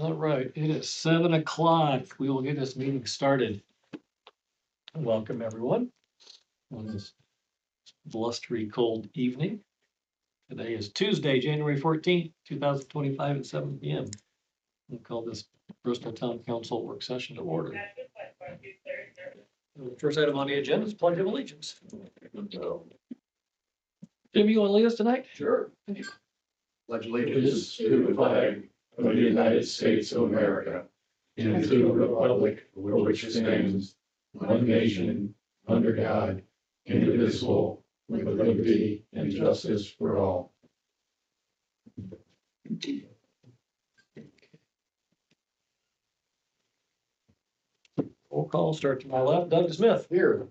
All right, it is 7 o'clock. We will get this meeting started. Welcome, everyone, on this blustery cold evening. Today is Tuesday, January 14th, 2025 at 7 p.m. We'll call this Bristol Town Council work session to order. The first item on the agenda is Pledge of Allegiance. Jim, you want to lead us tonight? Sure. Pledge allegiance to the flag of the United States of America and to the republic for which it stands, one nation, under God, indivisible, with liberty and justice for all. Roll call, start to my left. Doug Smith. Here.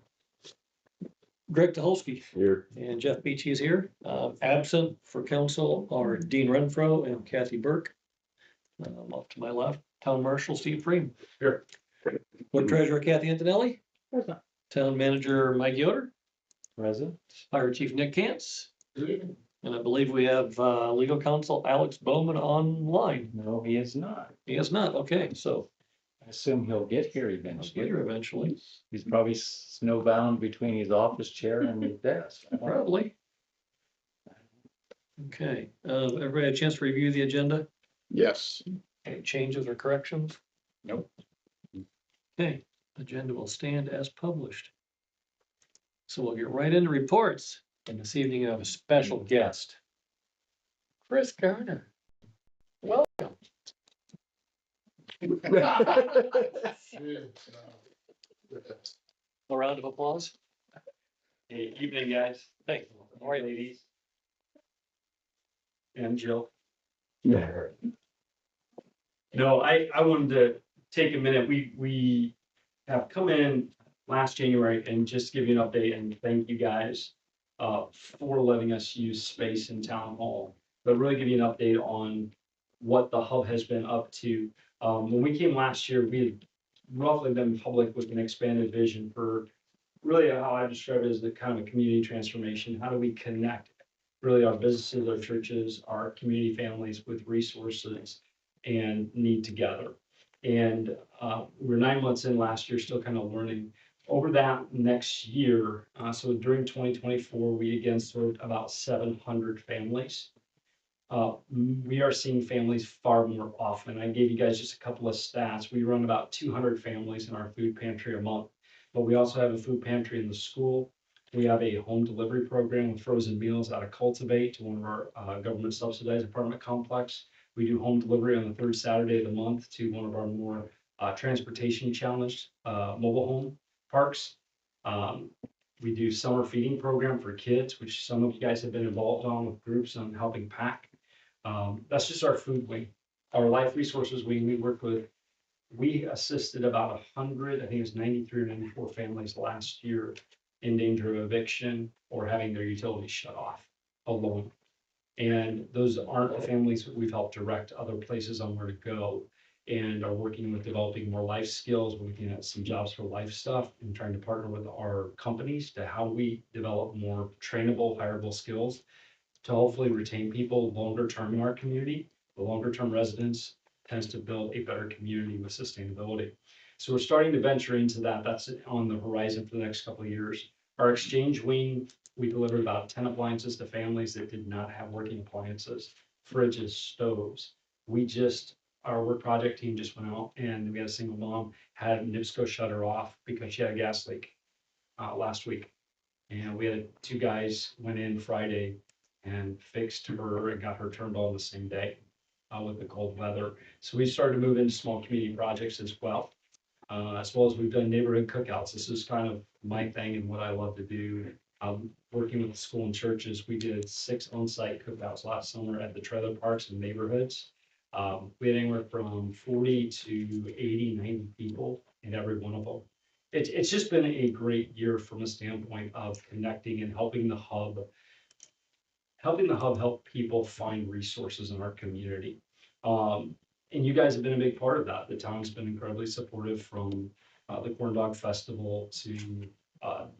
Greg Tuholsky. Here. And Jeff Beachy is here. Absent for council are Dean Renfro and Kathy Burke. Off to my left, Town Marshal Steve Freeman. Here. Clerk Treasurer Kathy Antonelli. Present. Town Manager Mike Yoder. Present. Fire Chief Nick Cantz. And I believe we have legal counsel Alex Bowman online. No, he is not. He is not. Okay, so I assume he'll get here I'll eventually. get here eventually. He's probably snowbound between his office chair and his desk. Probably. Okay, everybody had a chance to review the agenda? Yes. Any changes or corrections? Nope. Okay, agenda will stand as published. So we'll get right into reports. And this evening I have a special guest. Chris Garner. Welcome. A round of applause. Hey, evening, guys. Hey, how are you? Ladies. And Jill. No, I wanted to take a minute. We have come in last January and just give you an update and thank you guys for letting us use space in town hall, but really give you an update on what the hub has been up to. When we came last year, we had roughly been public with an expanded vision for really how I describe it as the kind of a community transformation. How do we connect really our businesses, our churches, our community families with resources and need together? And we're 9 months in last year, still kind of learning. Over that next year, so during 2024, we again served about 700 families. We are seeing families far more often. I gave you guys just a couple of stats. We run about 200 families in our food pantry a month, but we also have a food pantry in the school. We have a home delivery program with frozen meals out of Cultivate to one of our government subsidized apartment complex. We do home delivery on the third Saturday of the month to one of our more transportation challenged mobile home parks. We do summer feeding program for kids, which some of you guys have been involved on with groups on helping pack. That's just our food wing. Our life resources wing, we assisted about 100, I think it was 93 or 94 families last year in danger of eviction or having their utilities shut off alone. And those aren't the families that we've helped direct other places on where to go, and are working with developing more life skills. We're looking at some jobs for life stuff and trying to partner with our companies to how we develop more trainable, hireable skills to hopefully retain people longer term in our community. The longer term residents tends to build a better community with sustainability. So we're starting to venture into that. That's on the horizon for the next couple of years. Our exchange wing, we delivered about 10 appliances to families that did not have working appliances, fridges, stoves. Our work project team just went out and we had a single mom had NIPSCO shut her off because she had a gas leak last week. And we had 2 guys went in Friday and fixed her and got her turned on the same day with the cold weather. So we started to move into small community projects as well as we've done neighborhood cookouts. This is kind of my thing and what I love to do. Working with the school and churches, we did 6 on-site cookouts last summer at the trailer parks and neighborhoods. We had anywhere from 40 to 80, 90 people in every one of them. It's just been a great year from a standpoint of connecting and helping the hub help people find resources in our community. And you guys have been a big part of that. The town's been incredibly supportive, from the Corn Dog Festival to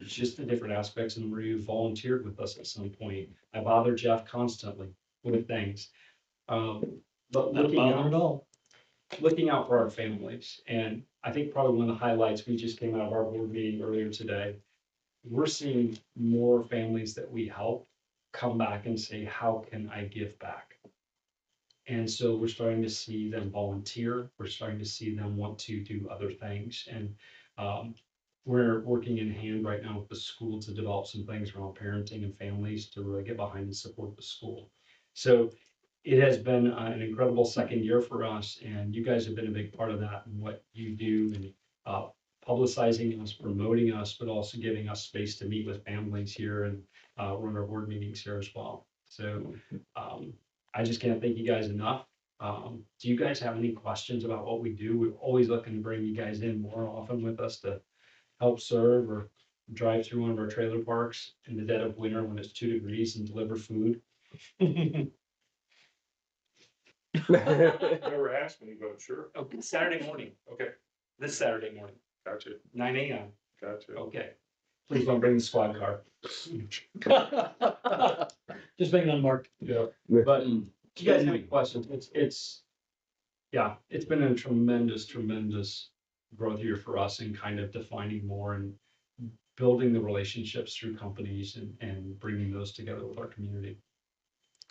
just the different aspects, and where you volunteered with us at some point. I bother Jeff constantly with things. But Not looking bother at all. looking out for our families. And I think probably one of the highlights, we just came out of our board meeting earlier today. We're seeing more families that we help come back and say, how can I give back? And so we're starting to see them volunteer. We're starting to see them want to do other things. And we're working in hand right now with the school to develop some things around parenting and families to really get behind and support the school. So it has been an incredible second year for us, and you guys have been a big part of that and what you do and publicizing us, promoting us, but also giving us space to meet with families here and run our board meetings here as well. So I just can't thank you guys enough. Do you guys have any questions about what we do? We're always looking to bring you guys in more often with us to help serve or drive through one of our trailer parks in the dead of winter when it's 2 degrees and deliver food. Never asked me, but sure. Okay, Saturday morning, Okay, this Saturday morning, gotcha, 9 a.m. gotcha. Okay. Please don't bring the squad car. Just being unmarked. Yeah. But if you guys have any questions, yeah, it's been a tremendous growth year for us in kind of defining more and building the relationships through companies and bringing those together with our community.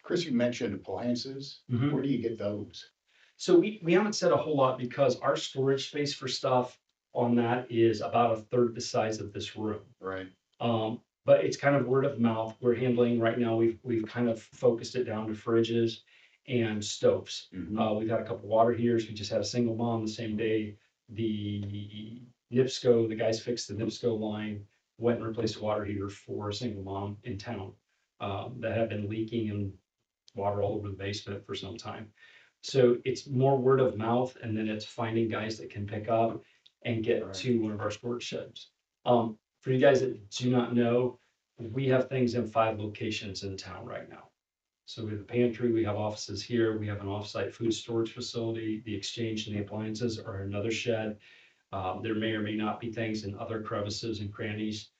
Chris, you mentioned appliances. Where do you get those? So we haven't said a whole lot because our storage space for stuff on that is about a third the size of this room. Right. But it's kind of word of mouth. We're handling right now, we've kind of focused it down to fridges and stoves. We've had a couple water heaters. We just had a single mom the same day. The NIPSCO, the guys fixed the NIPSCO line, went and replaced a water heater for a single mom in town that had been leaking and water all over the basement for some time. So it's more word of mouth, and then it's finding guys that can pick up and get to one of our storage sheds. For you guys that do not know, we have things in 5 locations in town right now. So we have a pantry, we have offices here, we have an offsite food storage facility, the exchange and the appliances are another shed. There may or may not be things in other crevices and crannies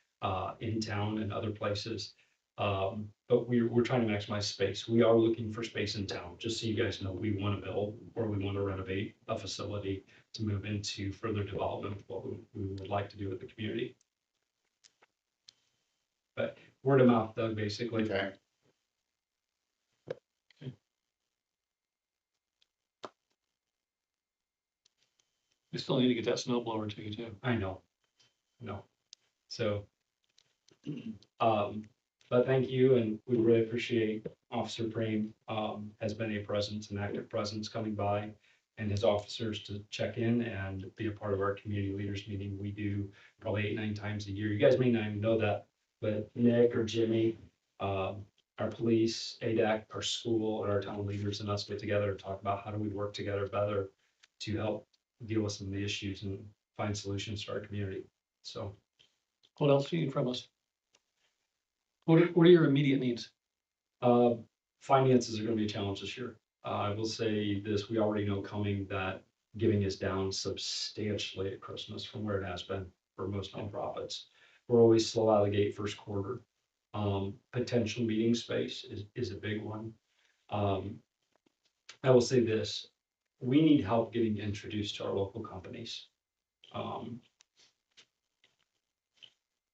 in town and other places. But we're trying to maximize space. We are looking for space in town, just so you guys know, we want to build or we want to renovate a facility to move into further development of what we would like to do with the community. But word of mouth, Doug, basically. Okay. We still need to get that snow blower to you too. I know. So, but thank you, and we really appreciate Officer Preem, has been a presence, an active presence coming by, and his officers to check in and be a part of our community leaders meeting. We do probably 8-9 times a year. You guys may not even know that, but Nick or Jimmy, our police, ADAC, our school, and our town leaders and us get together and talk about how do we work together better to help deal with some of the issues and find solutions to our community. So. What else do you need from us? What are your immediate needs? Finances are gonna be a challenge this year. I will say this, we already know coming that giving is down substantially at Christmas from where it has been for most nonprofits. We're always slow out of the gate first quarter. Potential meeting space is a big one. I will say this, we need help getting introduced to our local companies.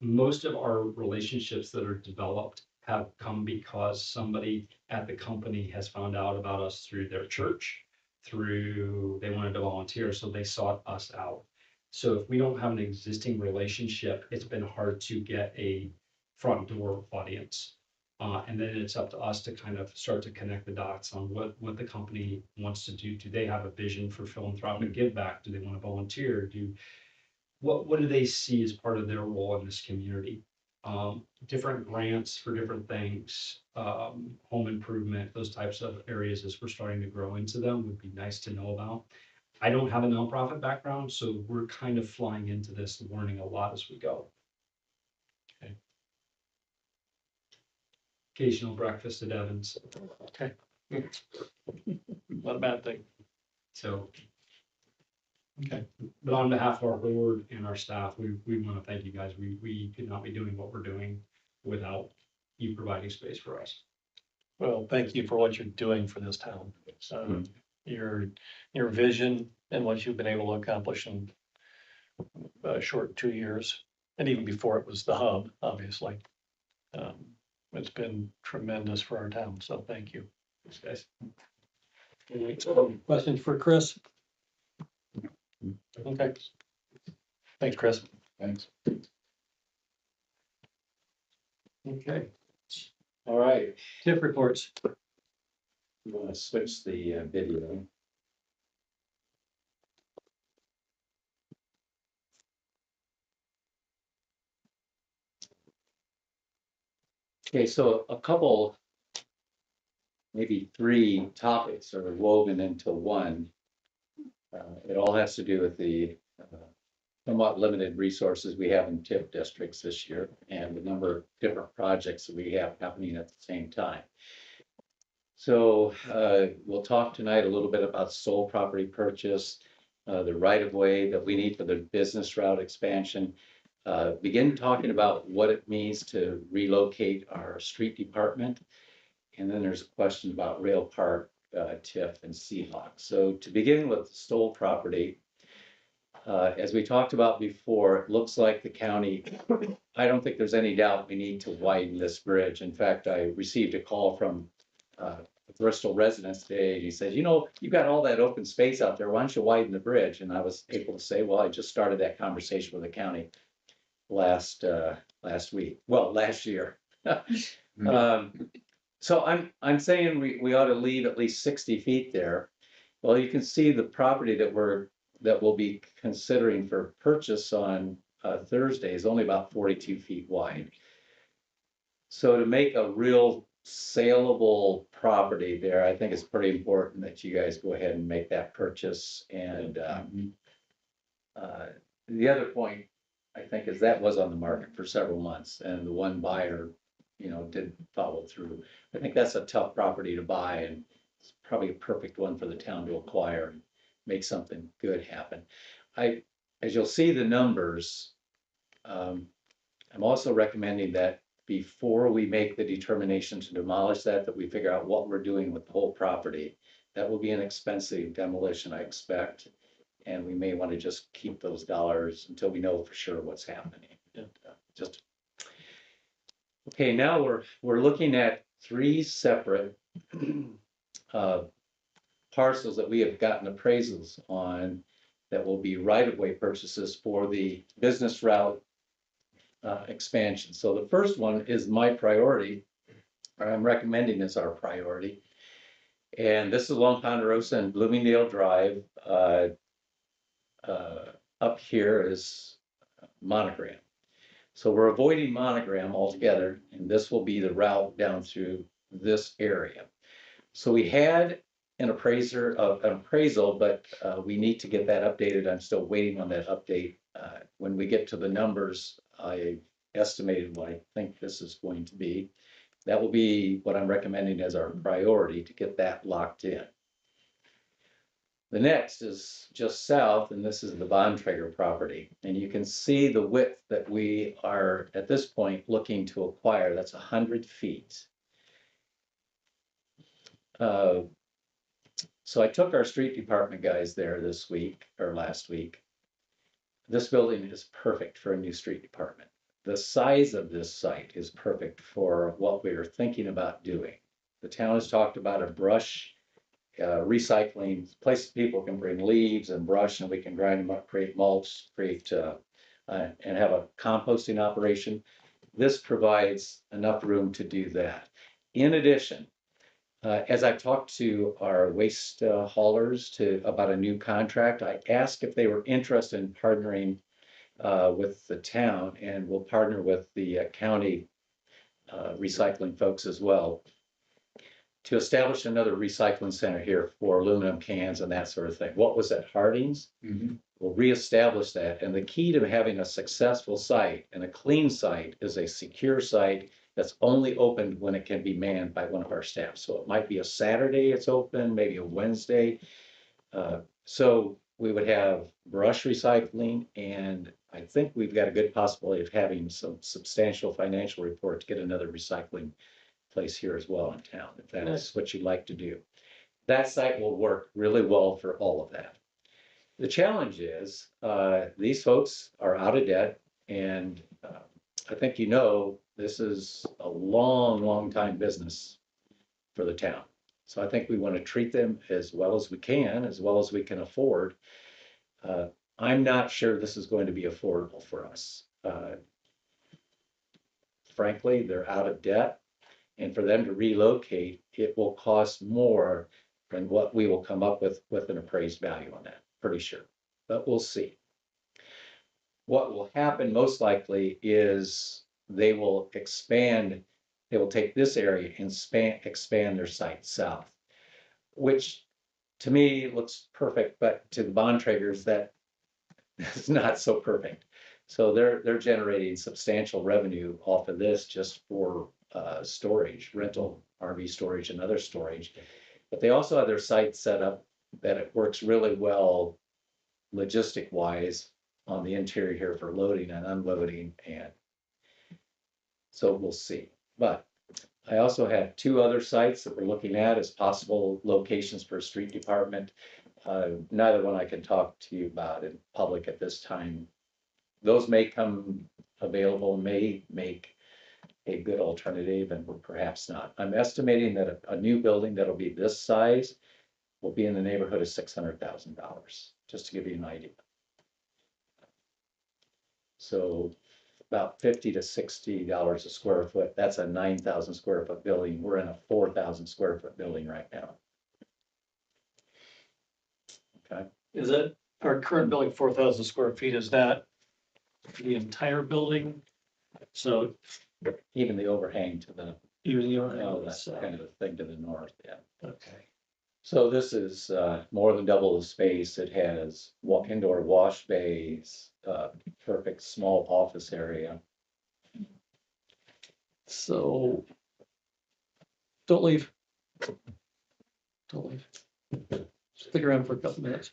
Most of our relationships that are developed have come because somebody at the company has found out about us through their church, they wanted to volunteer, so they sought us out. So if we don't have an existing relationship, it's been hard to get a front door audience. And then it's up to us to kind of start to connect the dots on what the company wants to do. Do they have a vision for philanthropic give back? Do they want to volunteer? What do they see as part of their role in this community? Different grants for different things, home improvement, those types of areas as we're starting to grow into them would be nice to know about. I don't have a nonprofit background, so we're kind of flying into this, learning a lot as we go. Okay. Occasional breakfast at Evans. Okay. Not a bad thing. So. Okay. But on behalf of our board and our staff, we want to thank you guys. We could not be doing what we're doing without you providing space for us. Well, thank you for what you're doing for this town. your vision and what you've been able to accomplish in a short 2 years. And even before it was the hub, obviously. It's been tremendous for our town, so thank you. Thanks, guys. Questions for Chris? Okay. Thanks, Chris. Thanks. Okay, All right, TIF reports. we want to switch the video. Okay, so a couple, maybe three topics are woven into one. It all has to do with the somewhat limited resources we have in TIF districts this year and the number of different projects that we have happening at the same time. So we'll talk tonight a little bit about sole property purchase, the right of way that we need for the business route expansion. Begin talking about what it means to relocate our street department. And then there's a question about Rail Park, TIF and Seahawk. So to begin with sole property, as we talked about before, it looks like the county, I don't think there's any doubt we need to widen this bridge. In fact, I received a call from a Bristol resident today. He said, you know, you've got all that open space out there. Why don't you widen the bridge? And I was able to say, well, I just started that conversation with the county last year. So I'm saying we ought to leave at least 60 feet there. Well, you can see the property that we'll be considering for purchase on Thursday is only about 42 feet wide. So to make a real saleable property there, I think it's pretty important that you guys go ahead and make that purchase. And the other point, I think, is that was on the market for several months, and the one buyer, didn't follow through. I think that's a tough property to buy, and it's probably a perfect one for the town to acquire and make something good happen. As you'll see the numbers, I'm also recommending that before we make the determination to demolish that we figure out what we're doing with the whole property. That will be an expensive demolition, I expect. And we may want to just keep those dollars until we know for sure what's happening. Okay, now we're looking at three separate parcels that we have gotten appraisals on that will be right-of-way purchases for the business route expansion. So the first one is my priority, or I'm recommending as our priority. And this is along Ponderosa and Bloomingdale Drive. Up here is Monogram. So we're avoiding Monogram altogether, and this will be the route down through this area. So we had an appraisal, but we need to get that updated. I'm still waiting on that update. When we get to the numbers, I estimated what I think this is going to be. That will be what I'm recommending as our priority to get that locked in. The next is just south, and this is the Bontrager property. And you can see the width that we are at this point looking to acquire. That's 100 feet. So I took our street department guys there this week or last week. This building is perfect for a new street department. The size of this site is perfect for what we're thinking about doing. The town has talked about a brush recycling place people can bring leaves and brush, and we can grind them up, create mulch, and have a composting operation. This provides enough room to do that. In addition, as I've talked to our waste haulers about a new contract, I asked if they were interested in partnering with the town, and we'll partner with the county recycling folks as well, to establish another recycling center here for aluminum cans and that sort of thing. What was at Harding's? Mm-hmm. We'll reestablish that. And the key to having a successful site and a clean site is a secure site that's only opened when it can be manned by one of our staff. So it might be a Saturday it's open, maybe a Wednesday. So we would have brush recycling, and I think we've got a good possibility of having some substantial financial report to get another recycling place here as well in town, if that's what you'd like to do. that site will work really well for all of that. The challenge is, these folks are out of debt, and I think this is a long, long time business for the town. So I think we want to treat them as well as we can, as well as we can afford. I'm not sure this is going to be affordable for us. Frankly, they're out of debt, and for them to relocate, it will cost more than what we will come up with an appraised value on that, pretty sure, but we'll see. What will happen most likely is they will take this area and expand their site south, which to me looks perfect, but to the Bontraggers, that is not so perfect. So they're generating substantial revenue off of this just for storage, rental, RV storage and other storage. But they also have their site set up that it works really well logistic wise on the interior here for loading and unloading, and so we'll see. But I also have 2 other sites that we're looking at as possible locations for a street department. Neither one I can talk to you about in public at this time. Those may come available, may make a good alternative, and perhaps not. I'm estimating that a new building that'll be this size will be in the neighborhood of $600,000, just to give you an idea. So about $50 to $60 a square foot. That's a 9,000 square foot building. We're in a 4,000 square foot building right now. Okay. Is that our current building, 4,000 square feet, is that the entire building? So Even the overhang to the, even your, oh, that's kind of a thing to the north, yeah. okay. So this is more than double the space. It has indoor wash bays, perfect small office area. So don't leave. Don't leave. Stick around for a couple minutes.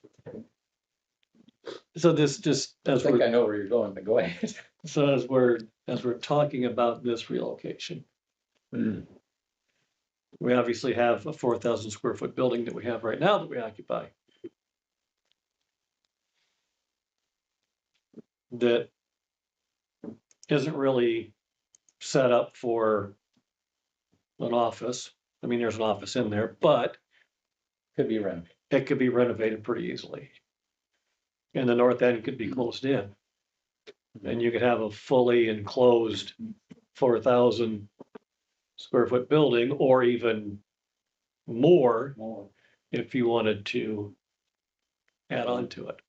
So this just, I as think I we're, know where you're going, but go ahead. so as we're talking about this relocation, we obviously have a 4,000 square foot building that we have right now that we occupy. That isn't really set up for an office. I mean, there's an office in there, but Could be renovated. it could be renovated pretty easily. And the north end could be closed in. And you could have a fully enclosed 4,000 square foot building, or even more if you wanted to add on to it.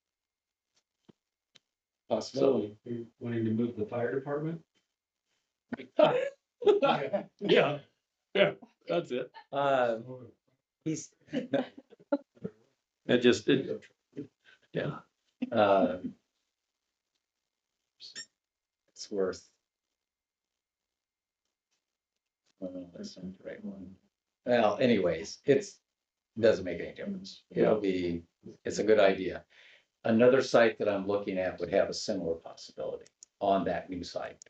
Possibility. You're wanting to move the fire department? Yeah, yeah, that's it. He's, Yeah, it's worth. Oh, that's not the right one. Well, anyways, doesn't make any difference. It's a good idea. Another site that I'm looking at would have a similar possibility on that new site.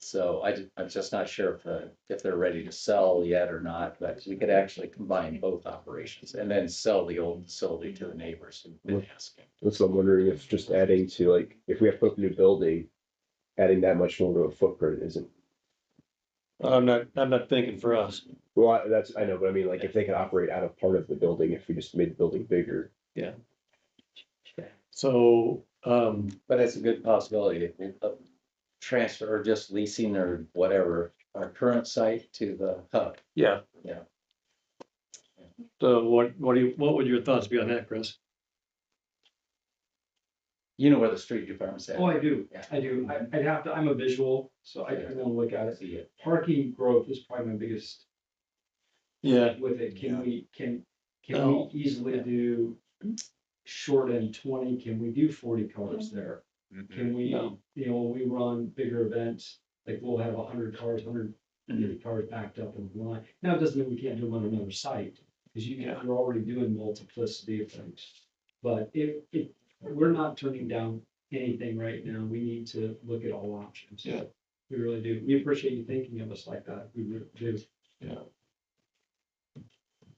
So I'm just not sure if they're ready to sell yet or not, but we could actually combine both operations and then sell the old facility to the neighbors who've been asking. That's what I'm wondering, if just adding to, like, if we have to put up a new building, adding that much more of a footprint isn't. I'm not thinking for us. Well, I know, but I mean, like, if they could operate out of part of the building, if we just made the building bigger. Yeah. So, But it's a good possibility, transfer or just leasing or whatever, our current site to the hub. yeah. Yeah. So what would your thoughts be on that, Chris? You know where the street department's at. Oh, I do, Yeah. I do. I'd have to, I'm a visual, so I want to look at it. See it. Parking growth is probably my biggest Yeah. with it. Can we No. easily do short end 20? Can we do 40 cars there? Can we, No. when we run bigger events, like we'll have 100 cars, 150 cars backed up in the line. Now, it doesn't mean we can't do them on another site, because you're already doing multiplicity of things. But if we're not turning down anything right now, we need to look at all options. Yeah. We really do. We appreciate you thinking of us like that. We really do. Yeah.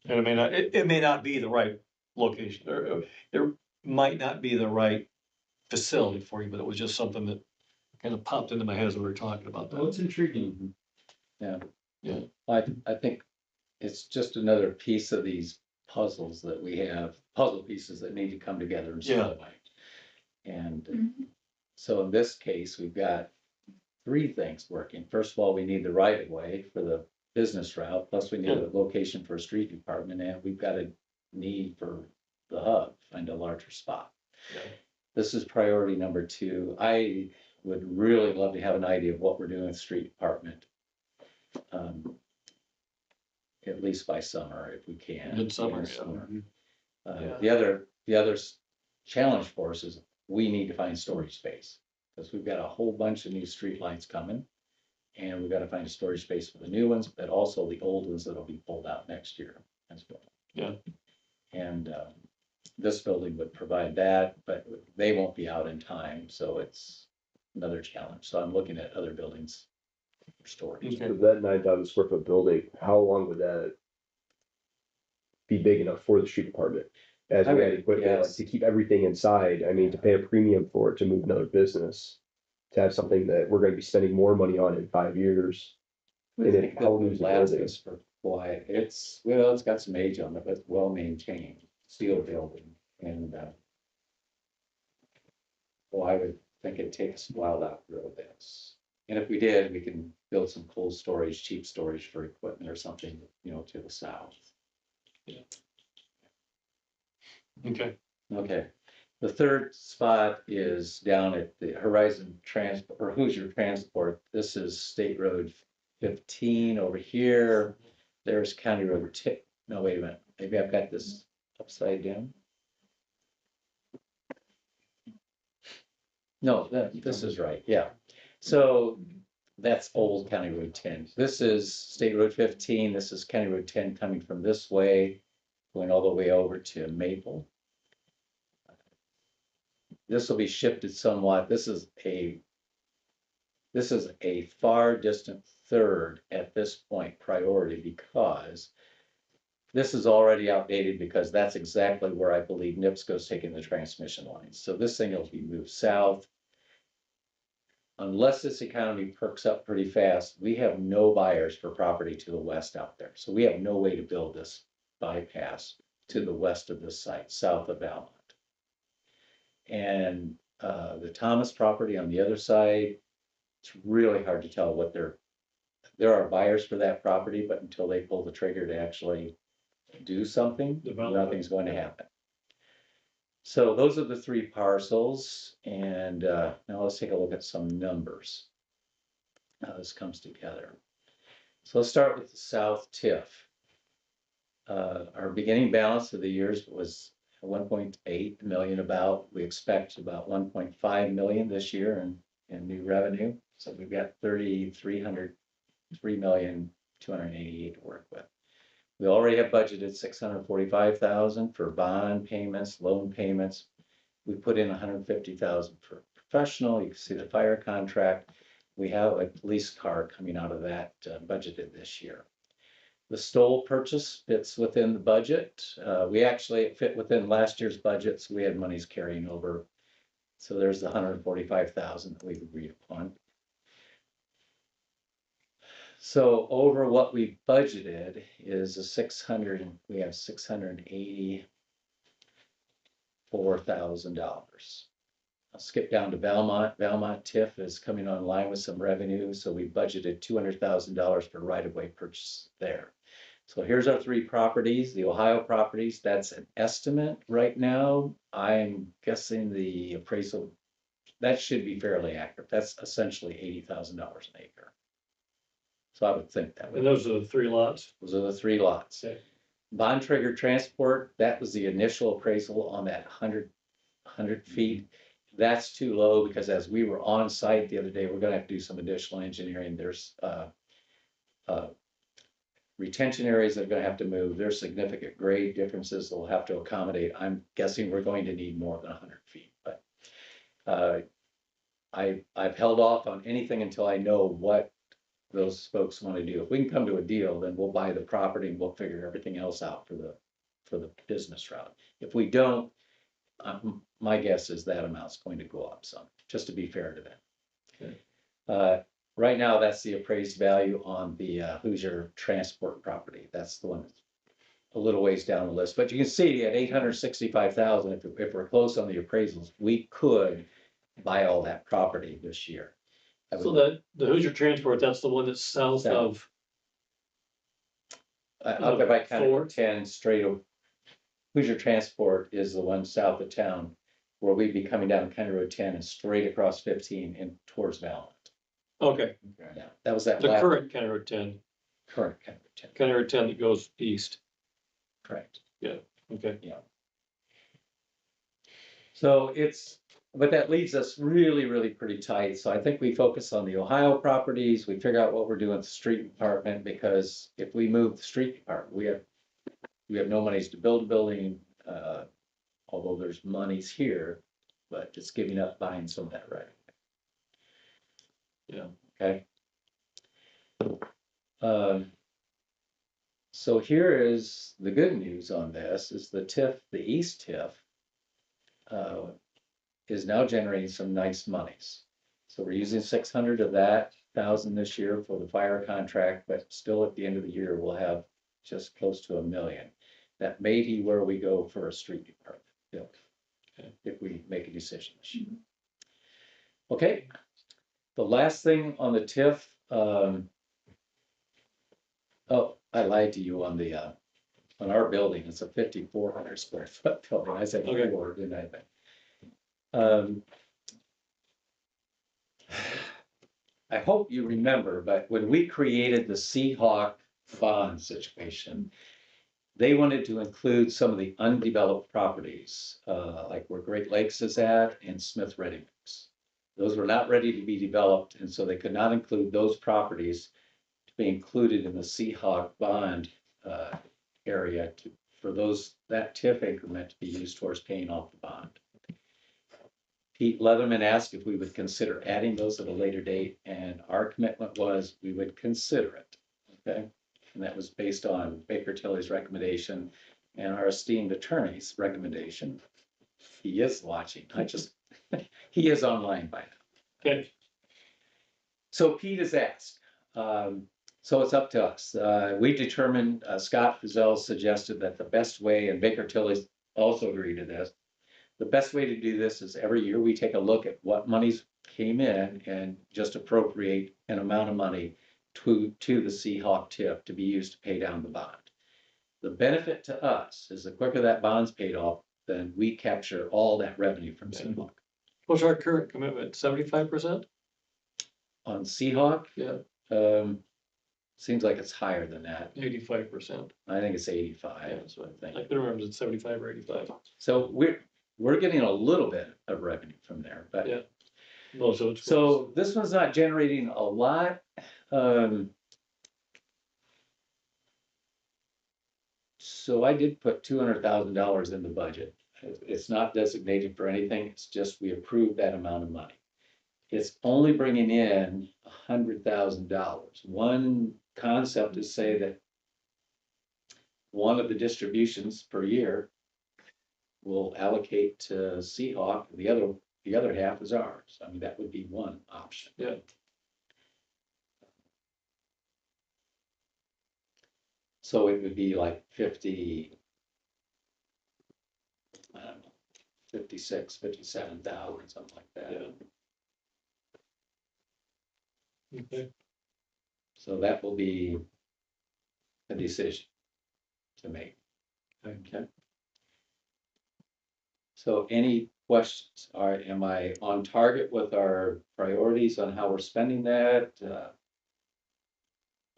And it may not be the right location, or it might not be the right facility for you, but it was just something that kind of popped into my head as we were talking about Well, that. it's intriguing. Mhm. Yeah. Yeah. I think it's just another piece of these puzzles that we have, puzzle pieces that need to come together in Yeah. some way. And so in this case, we've got three things working. First of all, we need the right of way for the business route, plus we need a location for a street department, and we've got a need for the hub, find a larger spot. Yeah. This is priority number two. I would really love to have an idea of what we're doing with the street department. At least by summer, if we can. Midsummer, Summer. Yeah. The other challenge for us is we need to find storage space. Because we've got a whole bunch of new streetlights coming. And we've got to find a storage space for the new ones, but also the old ones that'll be pulled out next year as well. Yeah. And this building would provide that, but they won't be out in time, so it's another challenge. So I'm looking at other buildings for storage. Okay. So that 9,000 square foot building, how long would that be big enough for the street department? As I we would had equipment, like, guess. to keep everything inside, I mean, to pay a premium for it, to move another business, to have something that we're gonna be spending more money on in 5 years. I And think it that would houses the last building. us for quite, it's got some age on it, but it's well maintained, steel building, and well, I would think it'd take us a while to outgrow this. And if we did, we can build some cold storage, cheap storage for equipment or something, to the south. Okay. Okay, the third spot is down at the Horizon Transport, or Hoosier Transport. This is State Road 15 over here. There's County Road no, wait a minute, maybe I've got this upside down. No, this is right, yeah. So that's old County Road 10. This is State Road 15. This is County Road 10 coming from this way, going all the way over to Maple. This will be shifted somewhat. This is a far distant third at this point priority, because this is already outdated, because that's exactly where I believe NIPSCO's taking the transmission lines. So this thing will be moved south. Unless this economy perks up pretty fast, we have no buyers for property to the west out there. So we have no way to build this bypass to the west of this site, south of Valmont. And the Thomas property on the other side, it's really hard to tell what there are buyers for that property, but until they pull the trigger to actually do something, nothing's going to happen. So those are the three parcels, and now let's take a look at some numbers. How this comes together. So let's start with the South TIF. Our beginning balance of the years was 1.8 million about. We expect about 1.5 million this year in new revenue. So we've got 3,288 to work with. We already have budgeted 645,000 for bond payments, loan payments. We put in 150,000 for professional. You can see the fire contract. We have a police car coming out of that budgeted this year. The Stoll purchase fits within the budget. We actually fit within last year's budget, so we had monies carrying over. So there's the 145,000 that we've agreed upon. So over what we budgeted is we have $684,000. I'll skip down to Valmont. Valmont TIF is coming online with some revenue, so we budgeted $200,000 for right-of-way purchase there. So here's our three properties, the Ohio properties. That's an estimate right now. I'm guessing the appraisal, that should be fairly accurate. That's essentially $80,000 an acre. So I would think that. And those are the three lots? Those are the three lots. Okay. Bond Trigger Transport, that was the initial appraisal on that 100 feet. That's too low, because as we were on site the other day, we're gonna have to do some additional engineering. There's retention areas that are gonna have to move. There's significant grade differences that we'll have to accommodate. I'm guessing we're going to need more than 100 feet, but I've held off on anything until I know what those folks want to do. If we can come to a deal, then we'll buy the property and we'll figure everything else out for the business route. If we don't, my guess is that amount's going to go up some, just to be fair to them. Okay. Right now, that's the appraised value on the Hoosier Transport property. That's the one that's a little ways down the list, but you can see at 865,000, if we're close on the appraisals, we could buy all that property this year. That So would- that, the Hoosier Transport, that's the one that's south South. of, Up there by County Four. Road 10 straight over. Hoosier Transport is the one south of town where we'd be coming down County Road 10 and straight across 15 and towards Valent. okay, Yeah, that was that the last current County Road 10, current County Road 10, County Road 10 that goes east, correct. okay. So but that leaves us really, really pretty tight. So I think we focus on the Ohio properties. We figure out what we're doing with the street department, because if we move the street department, we have no monies to build a building, although there's monies here, but it's giving up buying some of that right. Yeah. Okay. So here is the good news on this, is the TIF, the East TIF, is now generating some nice monies. So we're using 600 of that thousand this year for the fire contract, but still at the end of the year, we'll have just close to $1 million. That may be where we go for a street department build, if we make a decision this year. Okay, the last thing on the TIF, oh, I lied to you on the, on our building, it's a 5,400 square foot building, I said Okay. 4, didn't I? I hope you remember, but when we created the Seahawk bond situation, they wanted to include some of the undeveloped properties, like where Great Lakes is at and Smith Ready Mix. Those were not ready to be developed, and so they could not include those properties to be included in the Seahawk bond area for that TIF increment to be used towards paying off the bond. Pete Leatherman asked if we would consider adding those at a later date, and our commitment was we would consider it. Okay, and that was based on Baker Tilly's recommendation and our esteemed attorney's recommendation. He is watching. He is online by now. Okay, So Pete has asked. So it's up to us. We determined, Scott Frizzell suggested that the best way, and Baker Tilly also agreed to this, the best way to do this is every year we take a look at what monies came in and just appropriate an amount of money to the Seahawk TIF to be used to pay down the bond. The benefit to us is the quicker that bond's paid off, then we capture all that revenue from Seahawk. what's our current commitment, 75%? On Seahawk, Yeah, seems like it's higher than that. 85%. I think it's Yeah, 85. that's what I I think. couldn't remember, it's 75 or 85. So we're getting a little bit of revenue from there, but. Yeah. Most of it's. So this one's not generating a lot. So I did put $200,000 in the budget. It's not designated for anything. It's just we approved that amount of money. It's only bringing in $100,000. One concept is say that one of the distributions per year will allocate to Seahawk. The other half is ours. I mean, that would be one option. Yeah. So it would be like 50, I don't know, 56, 57,000, something like that. Yeah. Okay, So that will be a decision to make. Okay. So any questions? Am I on target with our priorities on how we're spending that?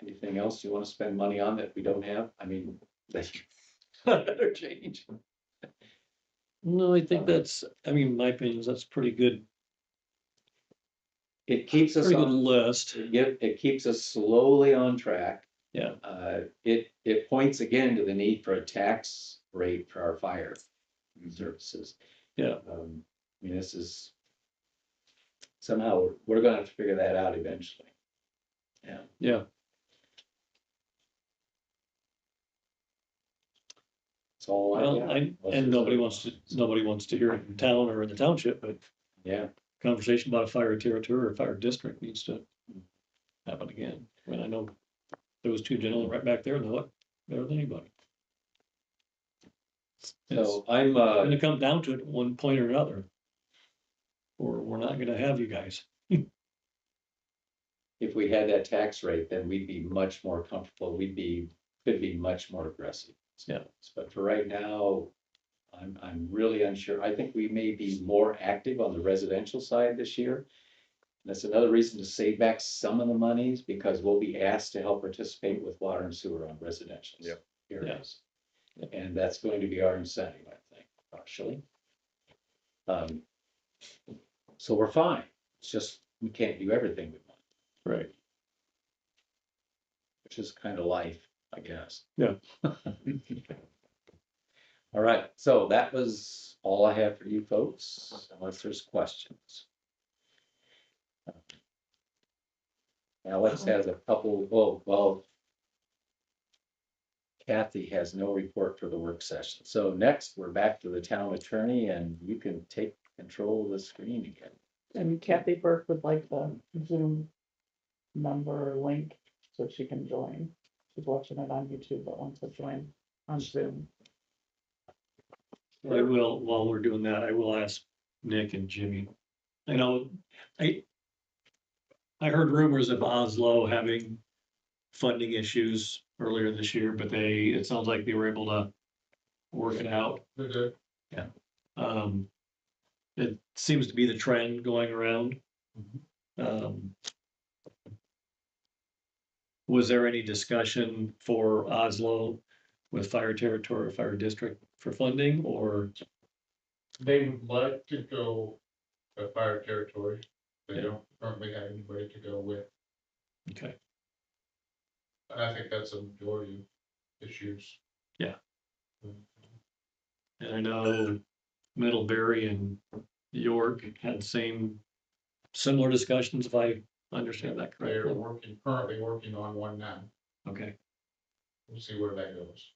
Anything else you want to spend money on that we don't have? I mean, that better change. no, I think that's, I mean, my opinion is that's pretty good, It keeps us pretty good on, list. it keeps us slowly on track. Yeah. It points again to the need for a tax rate for our fire services. Yeah. I mean, this is somehow we're gonna have to figure that out eventually. Yeah, That's all I well, got. and nobody wants to hear it in town or in the township, but Yeah, conversation about a fire territory or a fire district needs to happen again. I mean, I know those two gentlemen right back there know it better than anybody. It's so I'm, gonna come down to it at one point or another. Or we're not gonna have you guys. if we had that tax rate, then we'd be much more comfortable. Could be much more aggressive. Yeah. But for right now, I'm really unsure. I think we may be more active on the residential side this year. And that's another reason to save back some of the monies, because we'll be asked to help participate with water and sewer on residential areas. And that's going to be our incentive, I think, partially. So we're fine. It's just, we can't do everything we want, Right. which is kind of life, I guess. Yeah. All right, so that was all I have for you folks, unless there's questions. Alex has a couple, oh, well, Kathy has no report for the work session. So next, we're back to the town attorney, and you can take control of the screen again. And Kathy Burke would like the Zoom number or link so she can join. She's watching it on YouTube, but wants to join on Zoom. I will, while we're doing that, I will ask Nick and Jimmy. I know, I heard rumors of Oslo having funding issues earlier this year, but it sounds like they were able to work it out. They're good. It seems to be the trend going around. Was there any discussion for Oslo with fire territory or fire district for funding, or? They would like to go to fire territory. They don't currently have anybody to go with. Okay, And I think that's a majority of issues. and I know Middlebury and York had similar discussions, if I understand that They're correctly. currently working on one now. Okay, We'll see where that goes.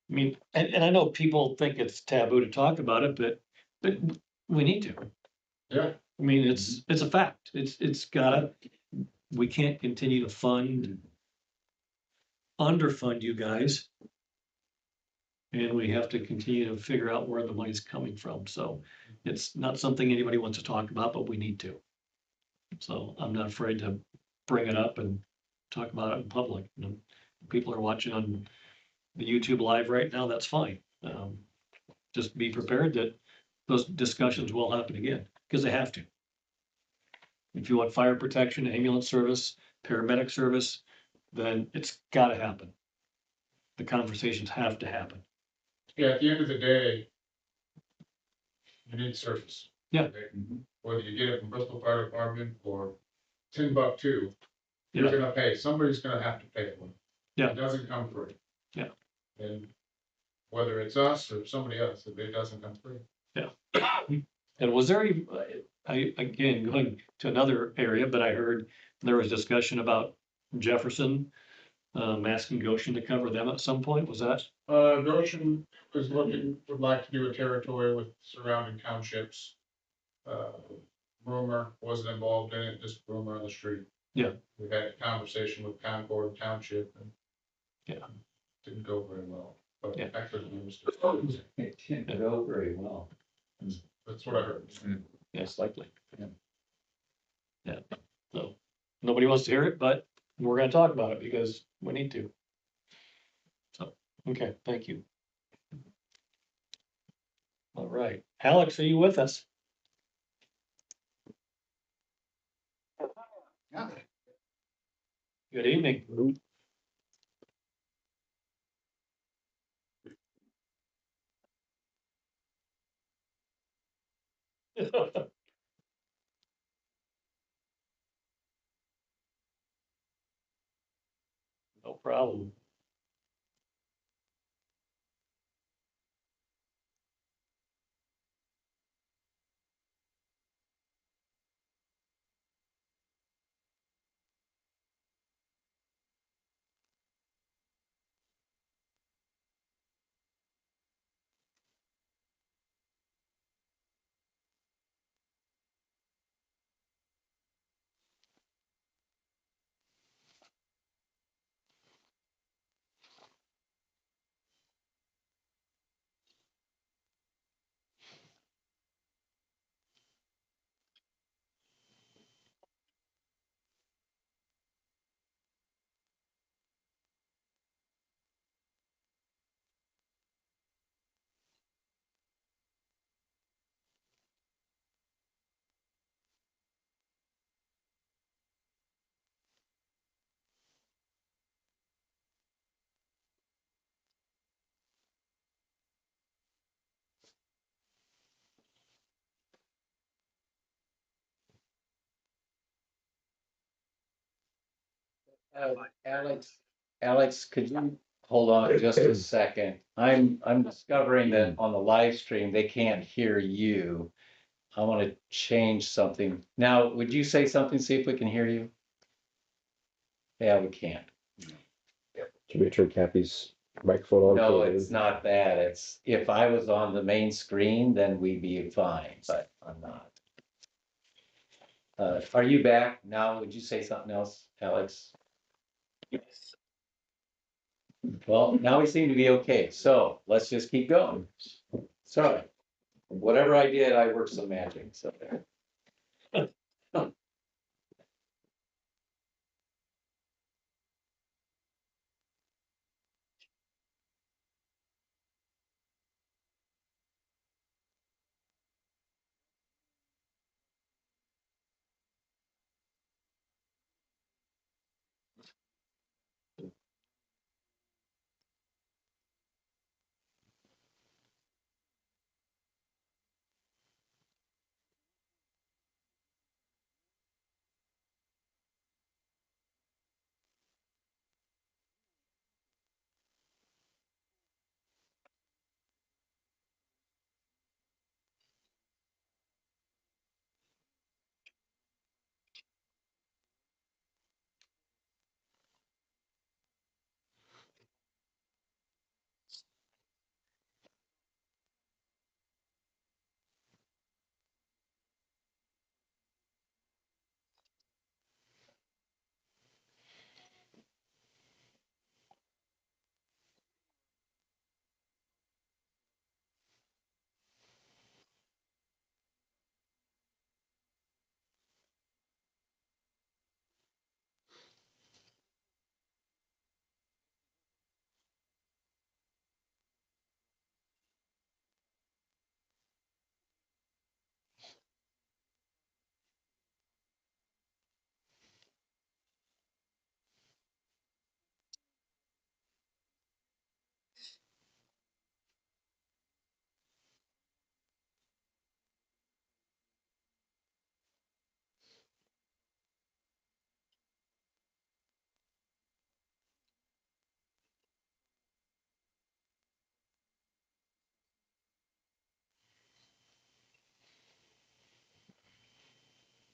I mean, and I know people think it's taboo to talk about it, but we need to. Yeah. I mean, it's a fact. It's gotta, we can't continue to underfund you guys. And we have to continue to figure out where the money's coming from. So it's not something anybody wants to talk about, but we need to. So I'm not afraid to bring it up and talk about it in public. You know, people are watching on the YouTube live right now, that's fine. Just be prepared that those discussions will happen again, because they have to. If you want fire protection, ambulance service, paramedic service, then it's gotta happen. The conversations have to happen. Yeah, at the end of the day, you need service. Yeah. Okay? Whether you get it from Bristol Fire Department or Timbuktu, you're Yeah. gonna pay, somebody's gonna have to pay for it. Yeah. It doesn't come free. Yeah. And whether it's us or somebody else, it doesn't come free. And was there, again, going to another area, but I heard there was discussion about Jefferson, asking Goshen to cover them at some point, was that? Goshen would like to do a territory with surrounding townships. Rumor wasn't involved in it, just rumor on the street. Yeah. We had a conversation with Concord Township and. Yeah. Didn't go very well, but Yeah. actually, It didn't go very well. that's what I heard. Yes, likely. Yeah. Yeah, so, nobody wants to hear it, but we're gonna talk about it because we need to. So, okay, thank you. All right, Alex, are you with us? Yeah. Good evening. No problem. Alex, could you hold on just a second? I'm discovering that on the live stream, they can't hear you. I want to change something. Now, would you say something, see if we can hear you? Yeah, we can't. Should we turn Kathy's microphone on? No, it's not that. It's, if I was on the main screen, then we'd be fine, but I'm not. Are you back now? Would you say something else, Alex? Yes. Well, now we seem to be okay, so let's just keep going. Sorry, whatever I did, I worked some magic, so there.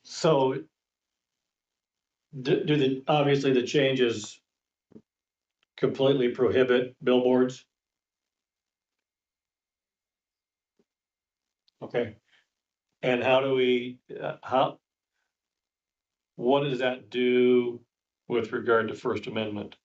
So do the, obviously the changes completely prohibit billboards? Okay. And how do we, what does that do with regard to First Amendment?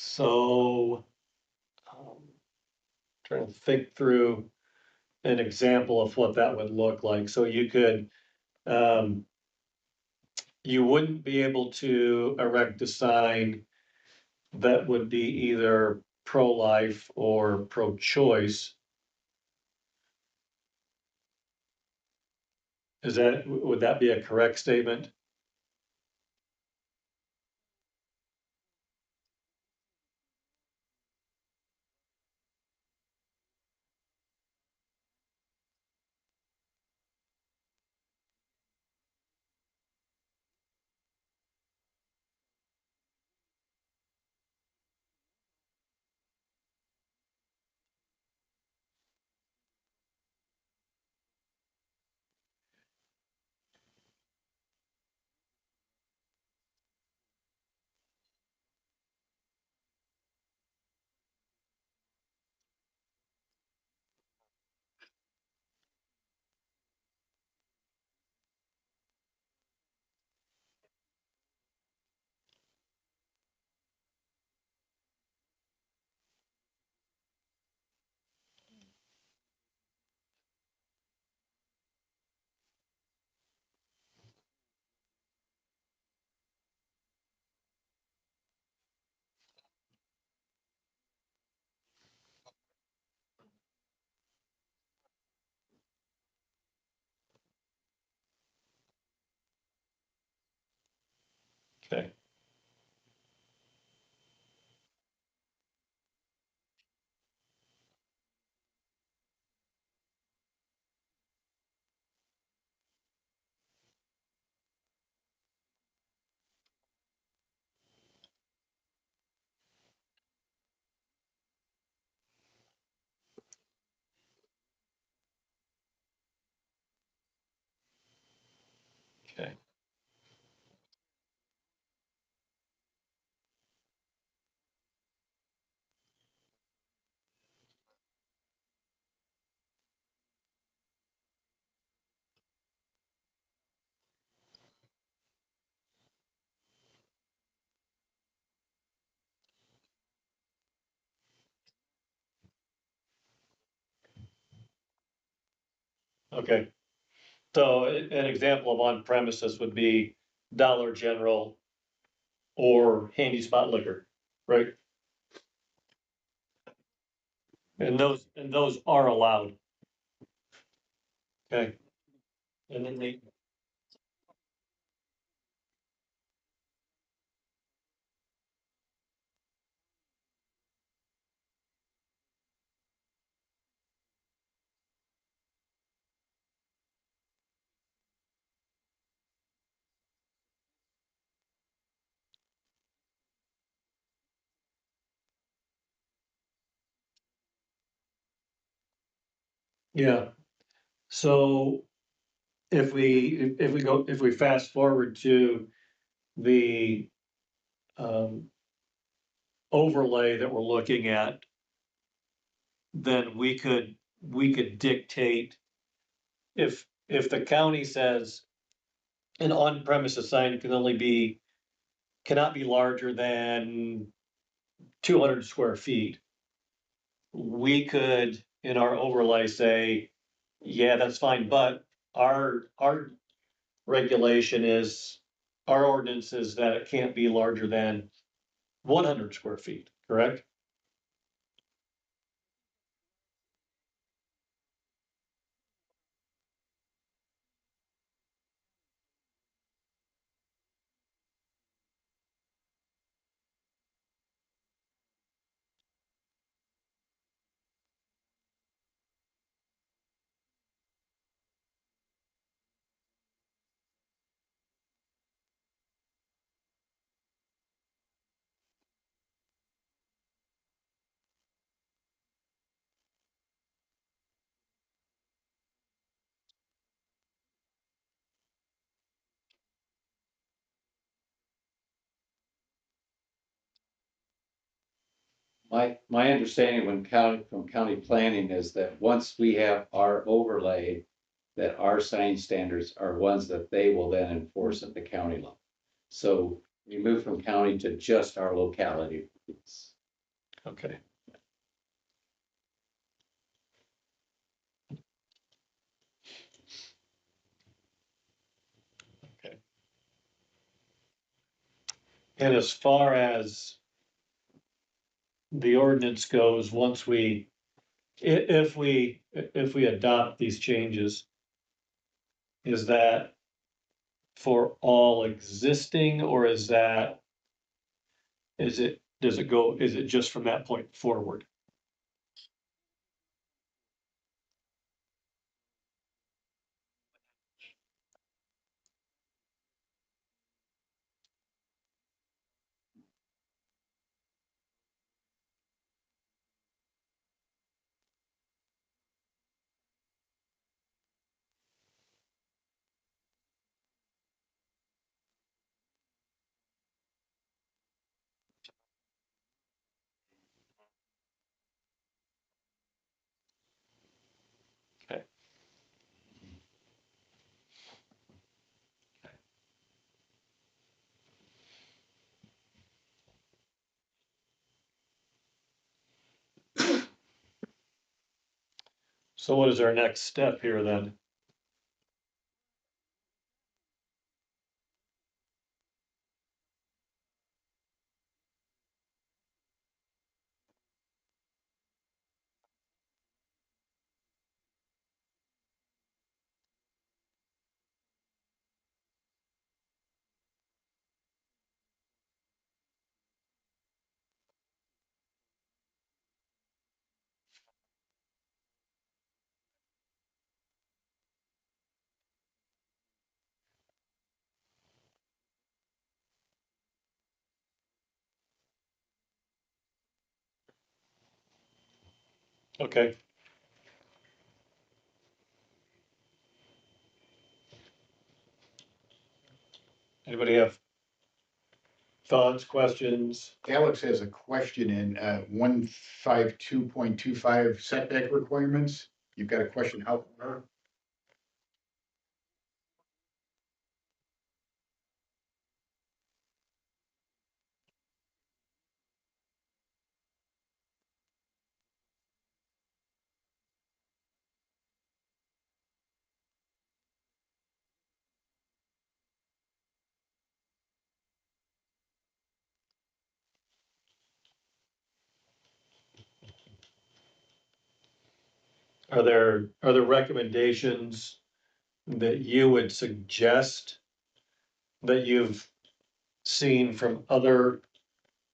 So, trying to think through an example of what that would look like. So you could, you wouldn't be able to erect a sign that would be either pro-life or pro-choice. would that be a correct statement? Okay, okay, okay. So an example of on premises would be Dollar General or Handy Spot Liquor, right? And those are allowed. Okay. And then they, yeah. So if we fast forward to the um overlay that we're looking at, then we could dictate if the county says an on-premises sign can only be, cannot be larger than 200 square feet, we could, in our overlay, say, yeah, that's fine, but our regulation is, our ordinance is that it can't be larger than 100 square feet, correct? My understanding from county planning is that once we have our overlay, that our sign standards are ones that they will then enforce at the county level. So we move from county to just our locality. Okay. Okay. And as far as the ordinance goes, once if we adopt these changes, is that for all existing, or is that, does it go, is it just from that point forward? Okay. So what is our next step here then? Okay. Anybody have thoughts, questions? Alex has a question in 152.25 setback requirements. You've got a question, how far? Are there recommendations that you would suggest that you've seen from other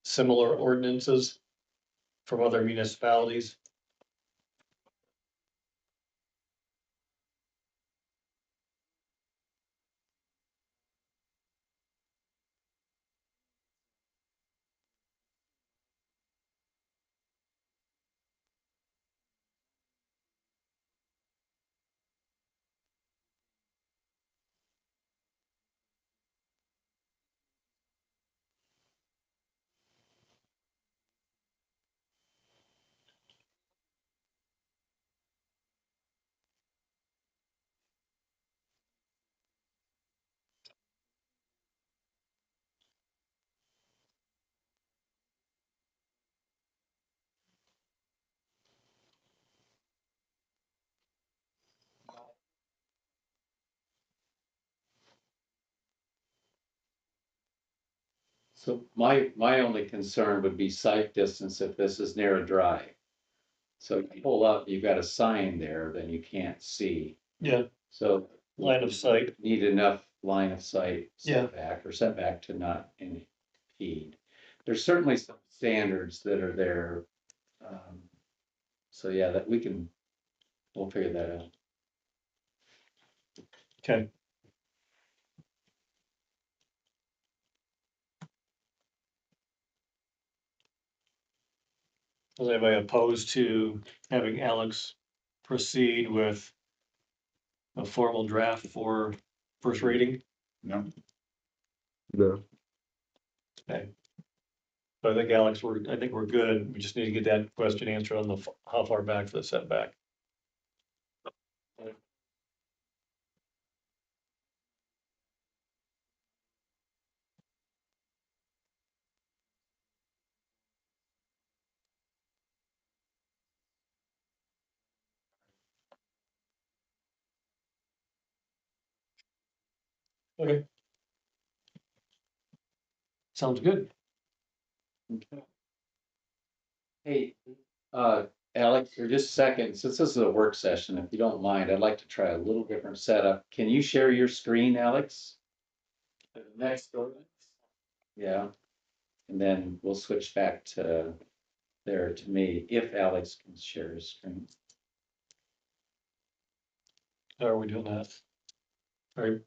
similar ordinances from other municipalities? So my only concern would be sight distance if this is near a drive. So you pull up, you've got a sign there, then you can't see. Yeah, So line of sight. need enough line of sight Yeah. setback to not impede. There's certainly some standards that are there. So yeah, that we'll figure that out. Okay. Is anybody opposed to having Alex proceed with a formal draft for first reading? No, No. Okay. So I think Alex, I think we're good. We just need to get that question answered on how far back for the setback. Okay. Sounds good. Hey, Alex, for just a second, since this is a work session, if you don't mind, I'd like to try a little different setup. Can you share your screen, Alex? Next. Yeah. And then we'll switch back to there to me, if Alex can share his screen. How are we doing that? All right,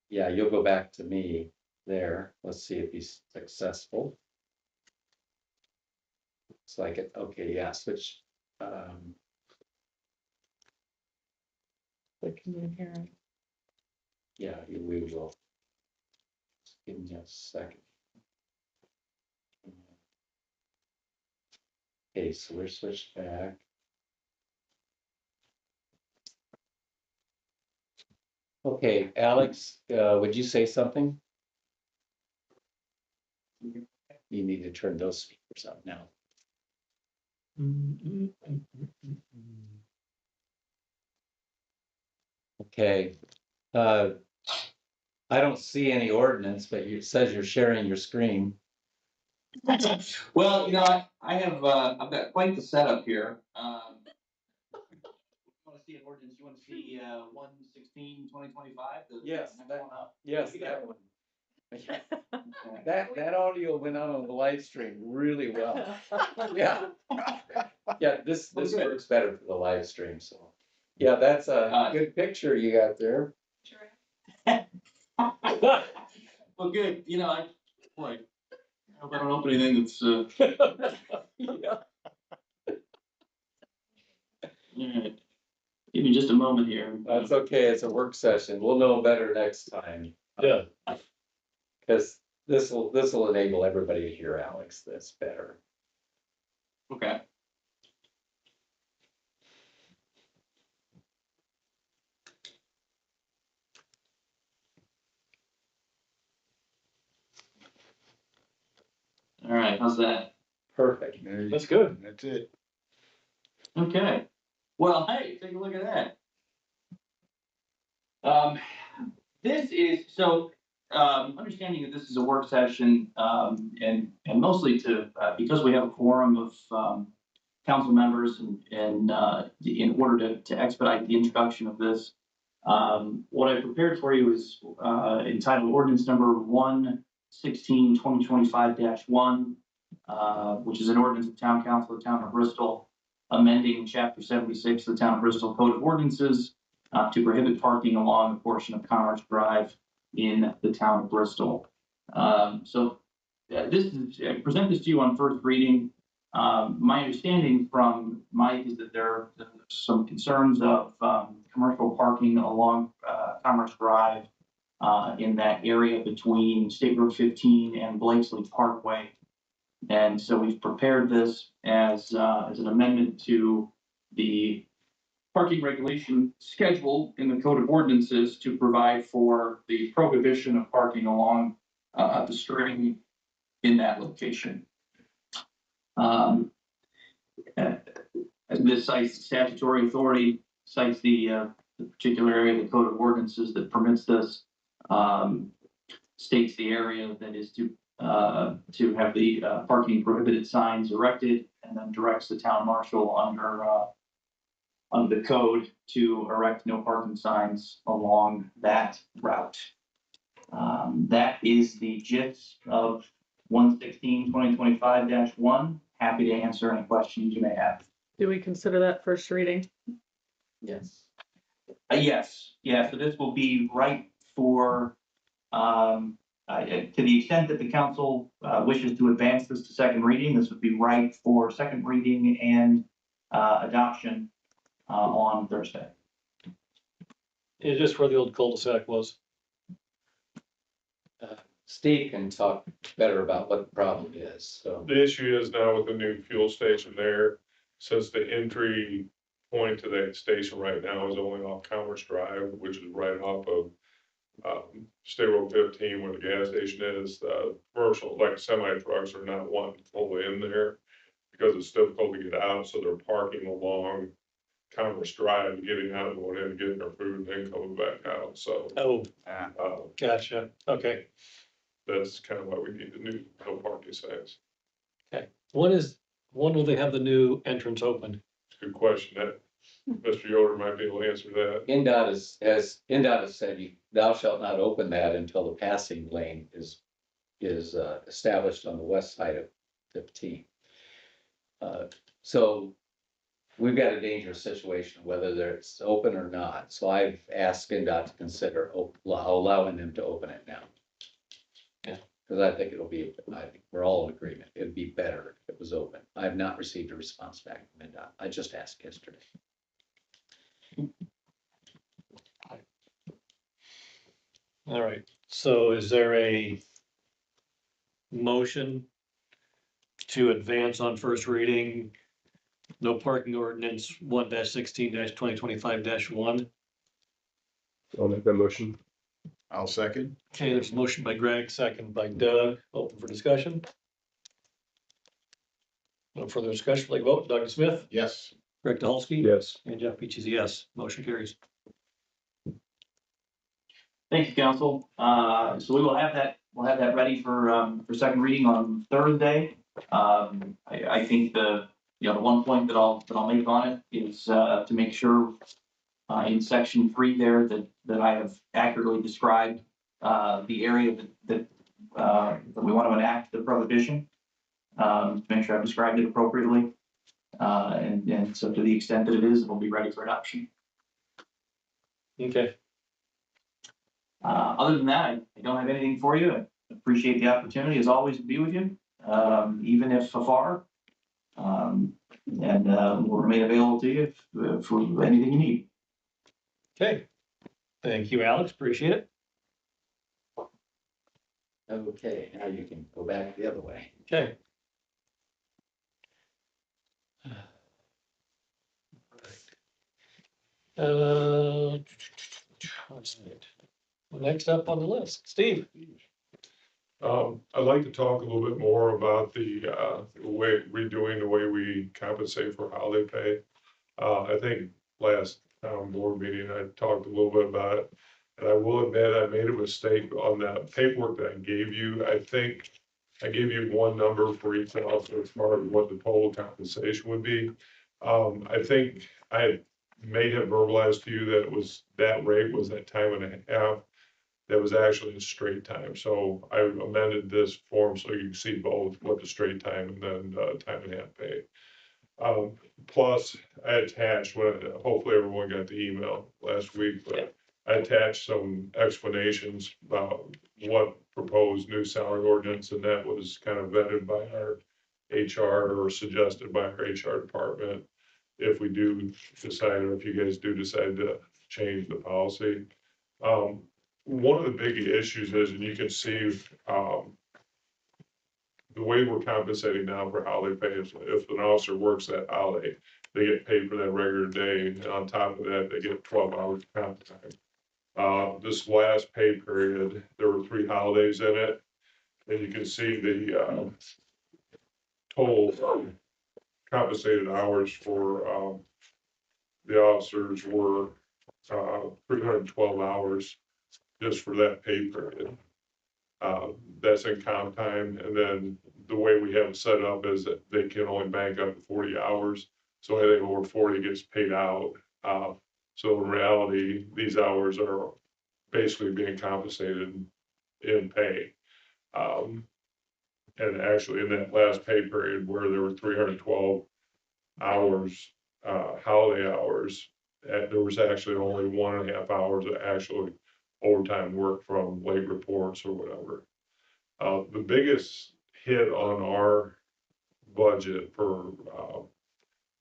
Yeah, you'll go back to me there. Let's see if he's successful. Looks like it. Okay, yeah, switch. But can you hear it? Yeah, we will. Just give me a second. Okay, so we're switched back. Okay, Alex, would you say something? You need to turn those speakers up now. Okay. I don't see any ordinance, but it says you're sharing your screen. Well, I have, I've got quite the setup here. You wanna see an ordinance, you wanna see, 1/16/2025? Yes, Next that- one up. Yes, that one. That audio went out on the live stream really well. Yeah. Yeah, this works better for the live stream, so. Yeah, that's a good picture you got there. Well, good, boy, I hope I don't open anything that's, Yeah. alright. Give me just a moment here. That's okay, it's a work session, we'll know better next time. yeah, Cause this will enable everybody to hear Alex this better. Okay. All right, how's that? Perfect. that's good. That's it. Okay, well, hey, take a look at that. This is, so, understanding that this is a work session, and mostly to, because we have a quorum of, council members and, in order to expedite the introduction of this, what I prepared for you is, entitled ordinance number 1/16/2025-1, which is an ordinance of town council of the town of Bristol, amending chapter 76 of the town of Bristol Code of Ordinances, to prohibit parking along a portion of Commerce Drive in the town of Bristol. This is, I present this to you on first reading. My understanding from Mike is that there's some concerns of, commercial parking along, Commerce Drive, in that area between State Road 15 and Blakesley Parkway. And so we've prepared this as an amendment to the parking regulation schedule in the Code of Ordinances to provide for the prohibition of parking along the stream in that location. This cites statutory authority, cites the particular area of the Code of Ordinances that permits this, states the area that is to have the parking prohibited signs erected, and then directs the town marshal under the code to erect no parking signs along that route. That is the gist of 1/16/2025-1. Happy to answer any questions you may have. Do we consider that first reading? Yes. Yes, so this will be right for, to the extent that the council wishes to advance this to second reading, this would be right for second reading and adoption on Thursday. It's just where the old cul-de-sac was. Steve can talk better about what the problem is, so. The issue is now with the new fuel station there, since the entry point to that station right now is only off Commerce Drive, which is right off of State Road 15 where the gas station is, commercial, like semi trucks are not wanting to pull in there because it's difficult to get out, so they're parking along Commerce Drive, getting out and going in and getting their food and then coming back out, so. Oh, Gotcha, okay. that's kind of why we need the new no parking signs. When will they have the new entrance open? Good question. That Mr. Yoder might be able to answer that. NDOT has said thou shalt not open that until the passing lane is established on the west side of 15. So we've got a dangerous situation, whether it's open or not. So I've asked NDOT to consider allowing them to open it now. Yeah. Because I think I think we're all in agreement. It'd be better if it was open. I have not received a response back from NDOT. I just asked yesterday. All right, so is there a motion to advance on first reading? No parking ordinance 1-16-2025-1. I'll make that motion. I'll second. Okay, there's a motion by Greg, second by Doug, open for discussion. No further discussion, like vote, Doug Smith, Yes. Greg Dolsky. Yes. And Jeff Beach is a yes, motion carries. Thank you, council. So we will have that, we'll have that ready for second reading on Thursday. I think the one point that I'll make on it is, to make sure, in section 3 there that I have accurately described, the area that we want to enact the prohibition, to make sure I've described it appropriately. And so to the extent that it is, it'll be ready for adoption. Okay, Other than that, I don't have anything for you. I appreciate the opportunity as always to be with you, even if afar. And we'll remain available to you for anything you need. okay. Thank you, Alex, appreciate it. Okay, now you can go back the other way. Okay. What's it? Next up on the list, Steve. I'd like to talk a little bit more about the way redoing the way we compensate for holiday pay. I think last town board meeting, I talked a little bit about it. And I will admit, I made a mistake on that paperwork that I gave you. I think I gave you one number for each officer as far as what the total compensation would be. I think I may have verbalized to you that it was, that rate was that time and a half. That was actually a straight time. So I amended this form so you can see both what the straight time and then time and a half pay. Plus I attached, hopefully everyone got the email last week, but I attached some explanations about what proposed new salary ordinance, and that was kind of vetted by our HR or suggested by our HR department. If we do decide, or if you guys do decide to change the policy. One of the big issues is, and you can see, the way we're compensating now for holiday pay is if an officer works that holiday, they get paid for that regular day, and on top of that, they get 12 hours of comp time. This last pay period, there were 3 holidays in it, and you can see the total compensated hours for the officers were 312 hours just for that pay period. That's in comp time, and then the way we have it set up is that they can only bank up to 40 hours. So anything over 40 gets paid out. So in reality, these hours are basically being compensated in pay. And actually in that last pay period where there were 312 hours, holiday hours, there was actually only 1.5 hours of actually overtime work from late reports or whatever. The biggest hit on our budget for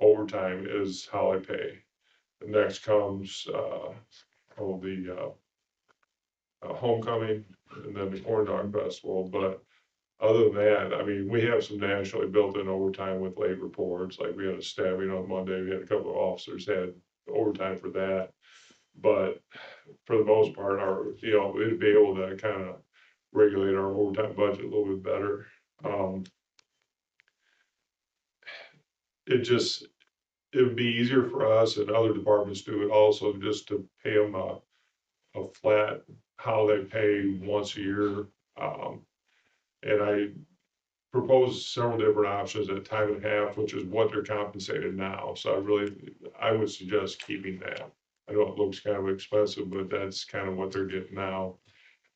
overtime is holiday pay. The next comes the homecoming, and then the corn dog festival. But other than that, I mean, we have some nationally built-in overtime with late reports. Like we had a stabbing on Monday. We had a couple of officers had overtime for that. But for the most part, we'd be able to kind of regulate our overtime budget a little bit better. It would be easier for us, and other departments do it also, just to pay them a flat holiday pay once a year. And I proposed several different options at time and a half, which is what they're compensated now. So I would suggest keeping that. I know it looks kind of expensive, but that's kind of what they're getting now.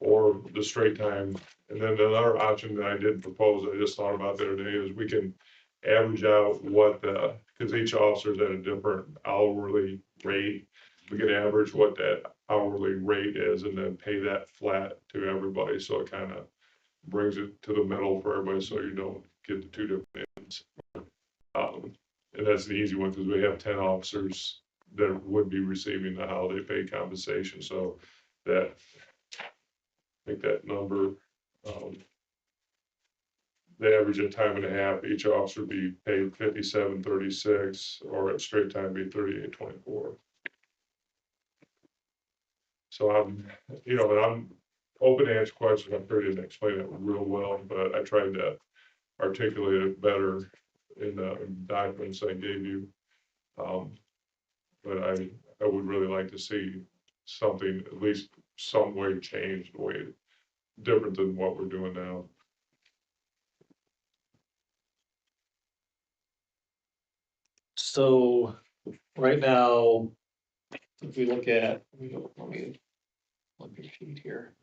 Or the straight time. And then another option that I did propose, I just thought about the other day, is we can average out what because each officer's at a different hourly rate. We can average what that hourly rate is and then pay that flat to everybody, so it kind of brings it to the middle for everybody, so you don't get the two different ends. And that's the easy one, because we have 10 officers that would be receiving the holiday pay compensation, so that, make that number, the average at time and a half, each officer would be paid 57.36, or at straight time be 38.24. So and I'm open to answer questions. I'm sure I didn't explain it real well, but I tried to articulate it better in the documents I gave you. But I would really like to see something, at least some way changed, the way different than what we're doing now. So right now, if we look at, let me look at your sheet here.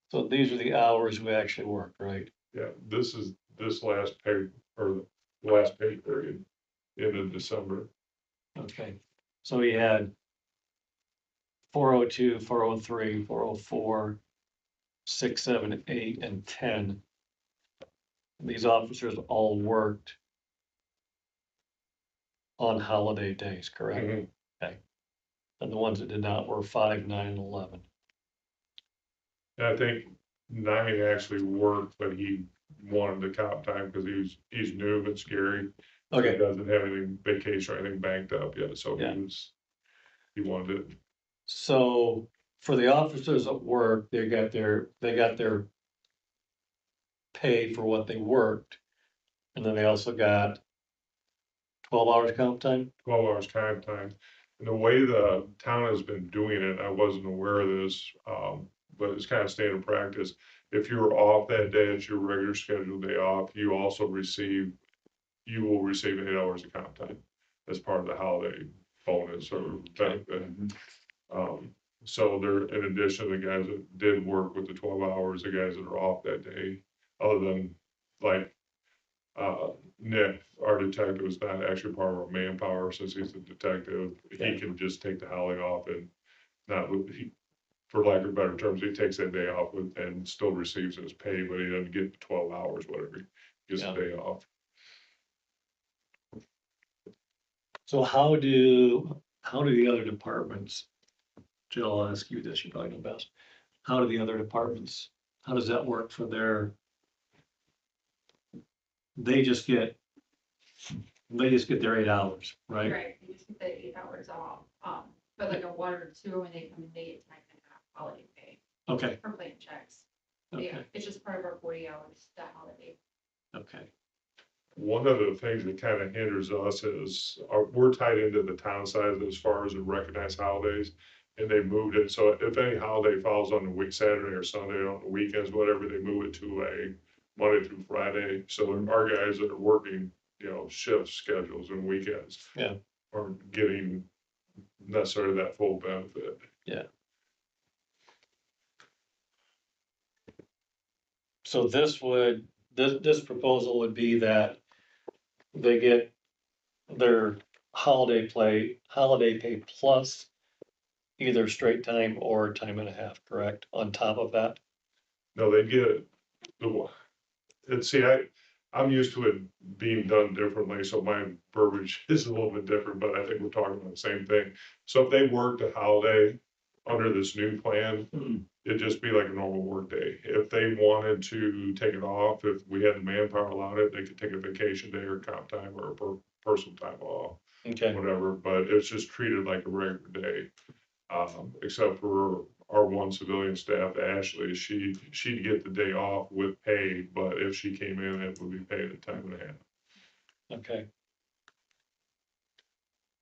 So these are the hours we actually work, right? Yeah, this is this last pay, or the last pay period, end of December. Okay, so we had 402, 403, 404, 6, 7, 8, and 10. These officers all worked on holiday days, correct? Mhm. Okay. And the ones that did not were 5, 9, and 11. And I think 9 actually worked, but he wanted the comp time because he's new and scary. So he Okay, doesn't have any vacation or anything banked up yet, so Yeah. he wanted it. so for the officers at work, they got their pay for what they worked. And then they also got 12 hours comp time. 12 hours comp time. And the way the town has been doing it, I wasn't aware of this, but it's kind of standard practice. If you're off that day, it's your regular scheduled day off, you will receive 8 hours of comp time as part of the holiday bonus or benefit. So there, in addition, the guys that did work with the 12 hours, the guys that are off that day, other than like Nick, our detective, is not actually part of our manpower since he's a detective. He can just take the holiday off and not, for lack of better terms, he takes that day off and still receives his pay, but he doesn't get the 12 hours, whatever, he gets a day off. So how do the other departments, Jill, I'll ask you this, you probably know best. How do the other departments, how does that work for they just get their 8 hours, right? Right, they just get the 8 hours off, but like a 1 or 2, when they come in, they get time and a half holiday pay Okay, for playing checks. Yeah, okay, it's just part of our 40 hours, that holiday. okay, One of the things that kind of hinders us is we're tied into the town side as far as the recognized holidays. And they moved it, so if any holiday falls on the week, Saturday or Sunday, on the weekends, whatever, they move it to a Monday through Friday. So our guys that are working, shift schedules and weekends. Yeah. Are getting necessarily that full benefit. yeah. So this proposal would be that they get their holiday pay plus either straight time or time and a half, correct? On top of that? No, they get and see, I'm used to it being done differently, so my verbiage is a little bit different, but I think we're talking about the same thing. So if they worked a holiday under this new plan, it'd just be like a normal work day. If they wanted to take it off, if we had the manpower allowed it, they could take a vacation day or comp time or personal time off, Okay, whatever, but it's just treated like a regular day. Except for our one civilian staff, Ashley, she'd get the day off with pay, but if she came in, it would be paid at time and a half. okay.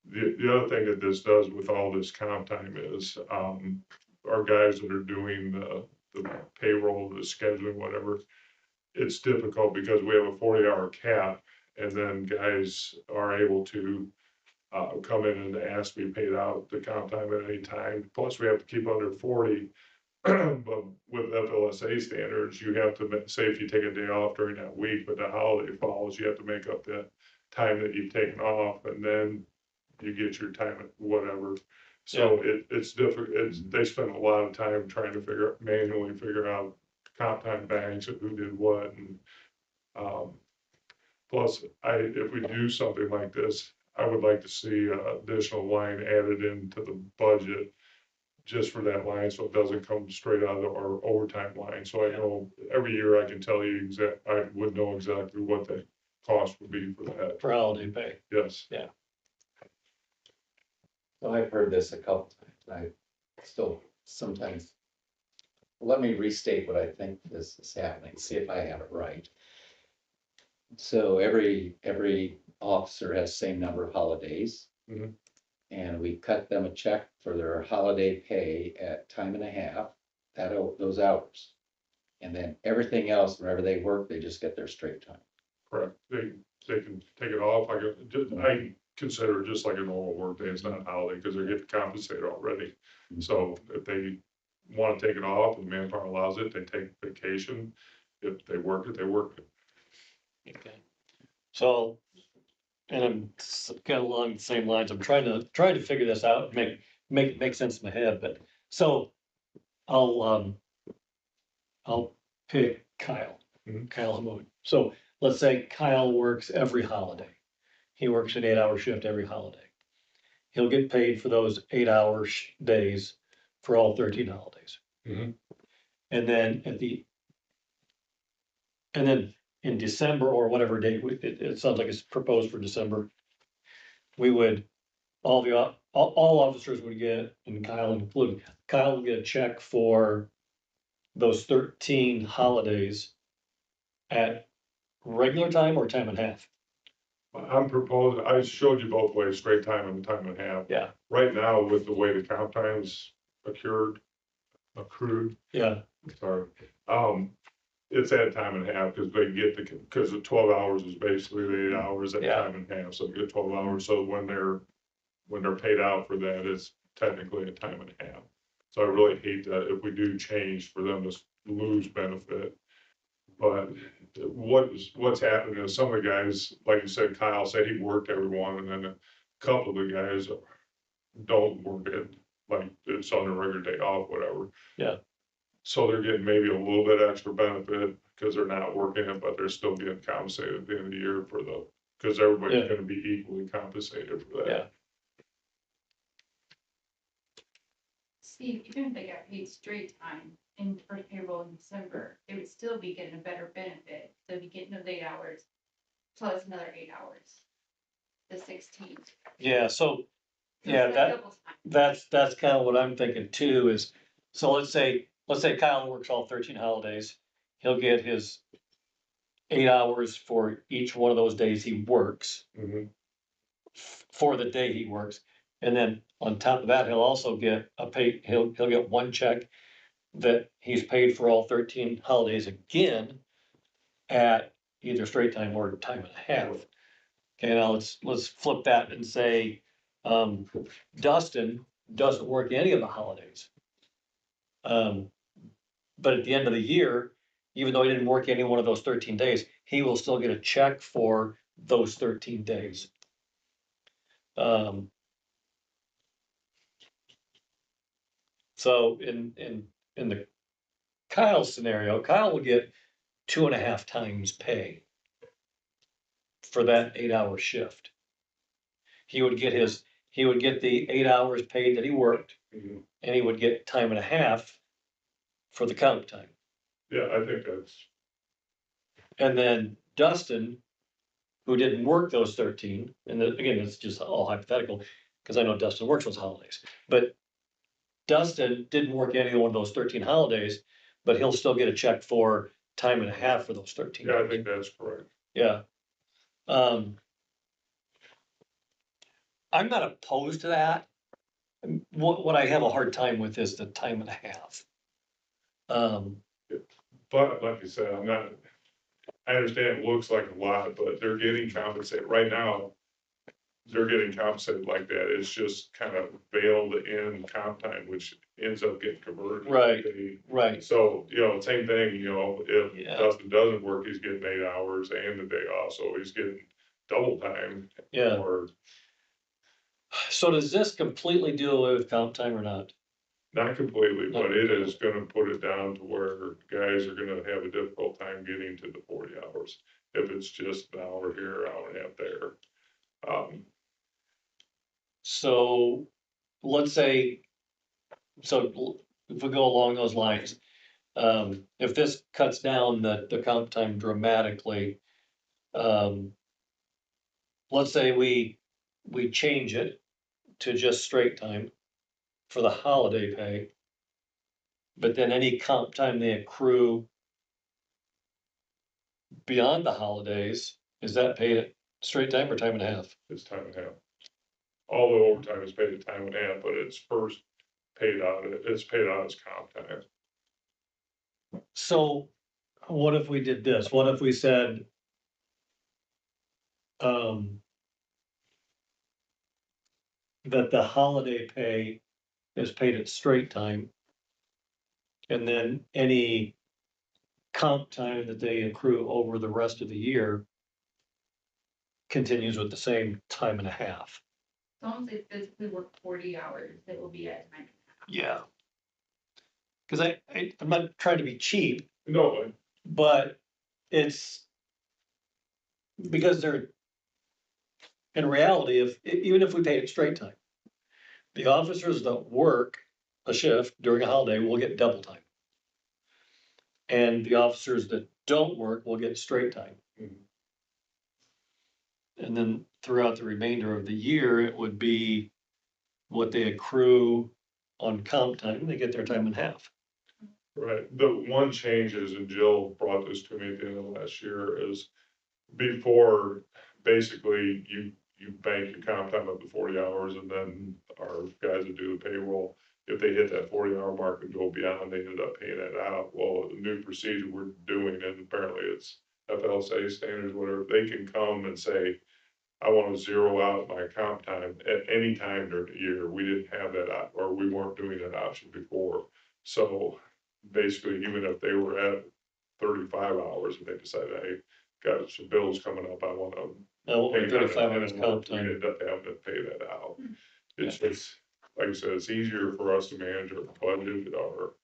The other thing that this does with all this comp time is, our guys that are doing the payroll, the scheduling, whatever, it's difficult because we have a 40-hour cap, and then guys are able to come in and ask to be paid out the comp time at any time. Plus, we have to keep under 40. But with FLSA standards, you have to say if you take a day off during that week, but the holiday falls, you have to make up that time that you've taken off, and then you get your time at whatever. So it's difficult. They spend a lot of time trying to manually figure out comp time banks and who did what, and plus, if we do something like this, I would like to see an additional line added into the budget just for that line, so it doesn't come straight out of our overtime line. So I know every year I can tell you I would know exactly what the cost would be for that. For holiday pay. Yes. So I've heard this a couple times. I still sometimes, let me restate what I think is happening, see if I have it right. So every officer has same number of holidays. Mhm. And we cut them a check for their holiday pay at time and a half, those hours. And then everything else, whenever they work, they just get their straight time. Correct. They can take it off. I consider it just like a normal workday. It's not a holiday because they're getting compensated already. So if they want to take it off and manpower allows it, they take vacation. If they work it, they work it. Okay. So, and I'm kind of along the same lines. I'm trying to figure this out, make sense in my head, but so I'll pick Kyle. Mhm. Kyle Hamud. So let's say Kyle works every holiday. He works an 8-hour shift every holiday. He'll get paid for those 8-hour days for all 13 holidays. Mhm. And then in December or whatever date, it sounds like it's proposed for December. We would, all officers would get, and Kyle included, Kyle would get a check for those 13 holidays at regular time or time and a half. I'm proposing, I showed you both ways, straight time and time and a half. Yeah. Right now, with the way the comp time's accrued, Yeah, sorry, it's at time and a half, because they get because the 12 hours is basically the 8 hours at Yeah. time and a half, so they get 12 hours, so when they're paid out for that, it's technically a time and a half. So I really hate that if we do change for them to lose benefit. But what's happening is some of the guys, like you said, Kyle said he worked every one, and then a couple of the guys don't work it, like it's on a regular day off, whatever. Yeah. So they're getting maybe a little bit extra benefit because they're not working it, but they're still getting compensated at the end of the year because everybody's Yeah. gonna be equally compensated for that. Yeah. Steve, even if they got paid straight time in first payroll in December, they would still be getting a better benefit. They'd be getting those 8 hours plus another 8 hours. The 16. yeah, so, yeah, it's that, double time. that's kind of what I'm thinking too, is, so let's say Kyle works all 13 holidays. He'll get his 8 hours for each one of those days he works, Mhm. for the day he works. And then on top of that, he'll also get he'll get one check that he's paid for all 13 holidays again at either straight time or time and a half. Okay, now let's flip that and say, Dustin doesn't work any of the holidays. But at the end of the year, even though he didn't work any one of those 13 days, he will still get a check for those 13 days. So in the Kyle scenario, Kyle will get 2.5 times pay for that 8-hour shift. He would get the 8 hours paid that he worked, Mhm. and he would get time and a half for the comp time. Yeah, I think that's, And then Dustin, who didn't work those 13, and again, it's just all hypothetical, because I know Dustin works those holidays, but Dustin didn't work any one of those 13 holidays, but he'll still get a check for time and a half for those 13. yeah, I think that's correct. Yeah. I'm not opposed to that. What I have a hard time with is the time and a half. But like you said, I understand it looks like a lot, but they're getting compensated right now. They're getting compensated like that. It's just kind of veiled in comp time, which ends up getting converted. to Right. pay. Right, So, same thing, if Yeah. Dustin doesn't work, he's getting 8 hours and the day off, so he's getting double time. yeah. Or So does this completely do away with comp time or not? not completely, Not but it completely. is gonna put it down to where guys are gonna have a difficult time getting to the 40 hours. If it's just an hour here, hour and a half there. So let's say, so if we go along those lines, if this cuts down the comp time dramatically, let's say we change it to just straight time for the holiday pay. But then any comp time they accrue beyond the holidays, is that paid at straight time or time and a half? It's time and a half. All the overtime is paid at time and a half, but it's paid out as comp time. So what if we did this? What if we said, that the holiday pay is paid at straight time? And then any comp time that they accrue over the rest of the year continues with the same time and a half. As long as they physically work 40 hours, it will be at time. Yeah. Cause I'm not trying to be cheap, No, but it's because in reality, even if we pay it straight time, the officers that work a shift during a holiday will get double time. And the officers that don't work will get straight time. Mhm. And then throughout the remainder of the year, it would be what they accrue on comp time, they get their time in half. right. The one change is, and Jill brought this to me at the end of last year, is before, basically, you bank your comp time up to 40 hours, and then our guys that do the payroll, if they hit that 40-hour mark and go beyond, they ended up paying that out. Well, the new procedure we're doing, and apparently it's FLSA standards, whatever, they can come and say, I want to zero out my comp time at any time during the year. We didn't have that, or we weren't doing that option before. So basically, even if they were at 35 hours and they decided, hey, got some bills coming up, I want to Now, what pay would that, 35 and hours then comp we time? end up having to pay that out. It's just, like I said, it's easier for us to manage our budget, or,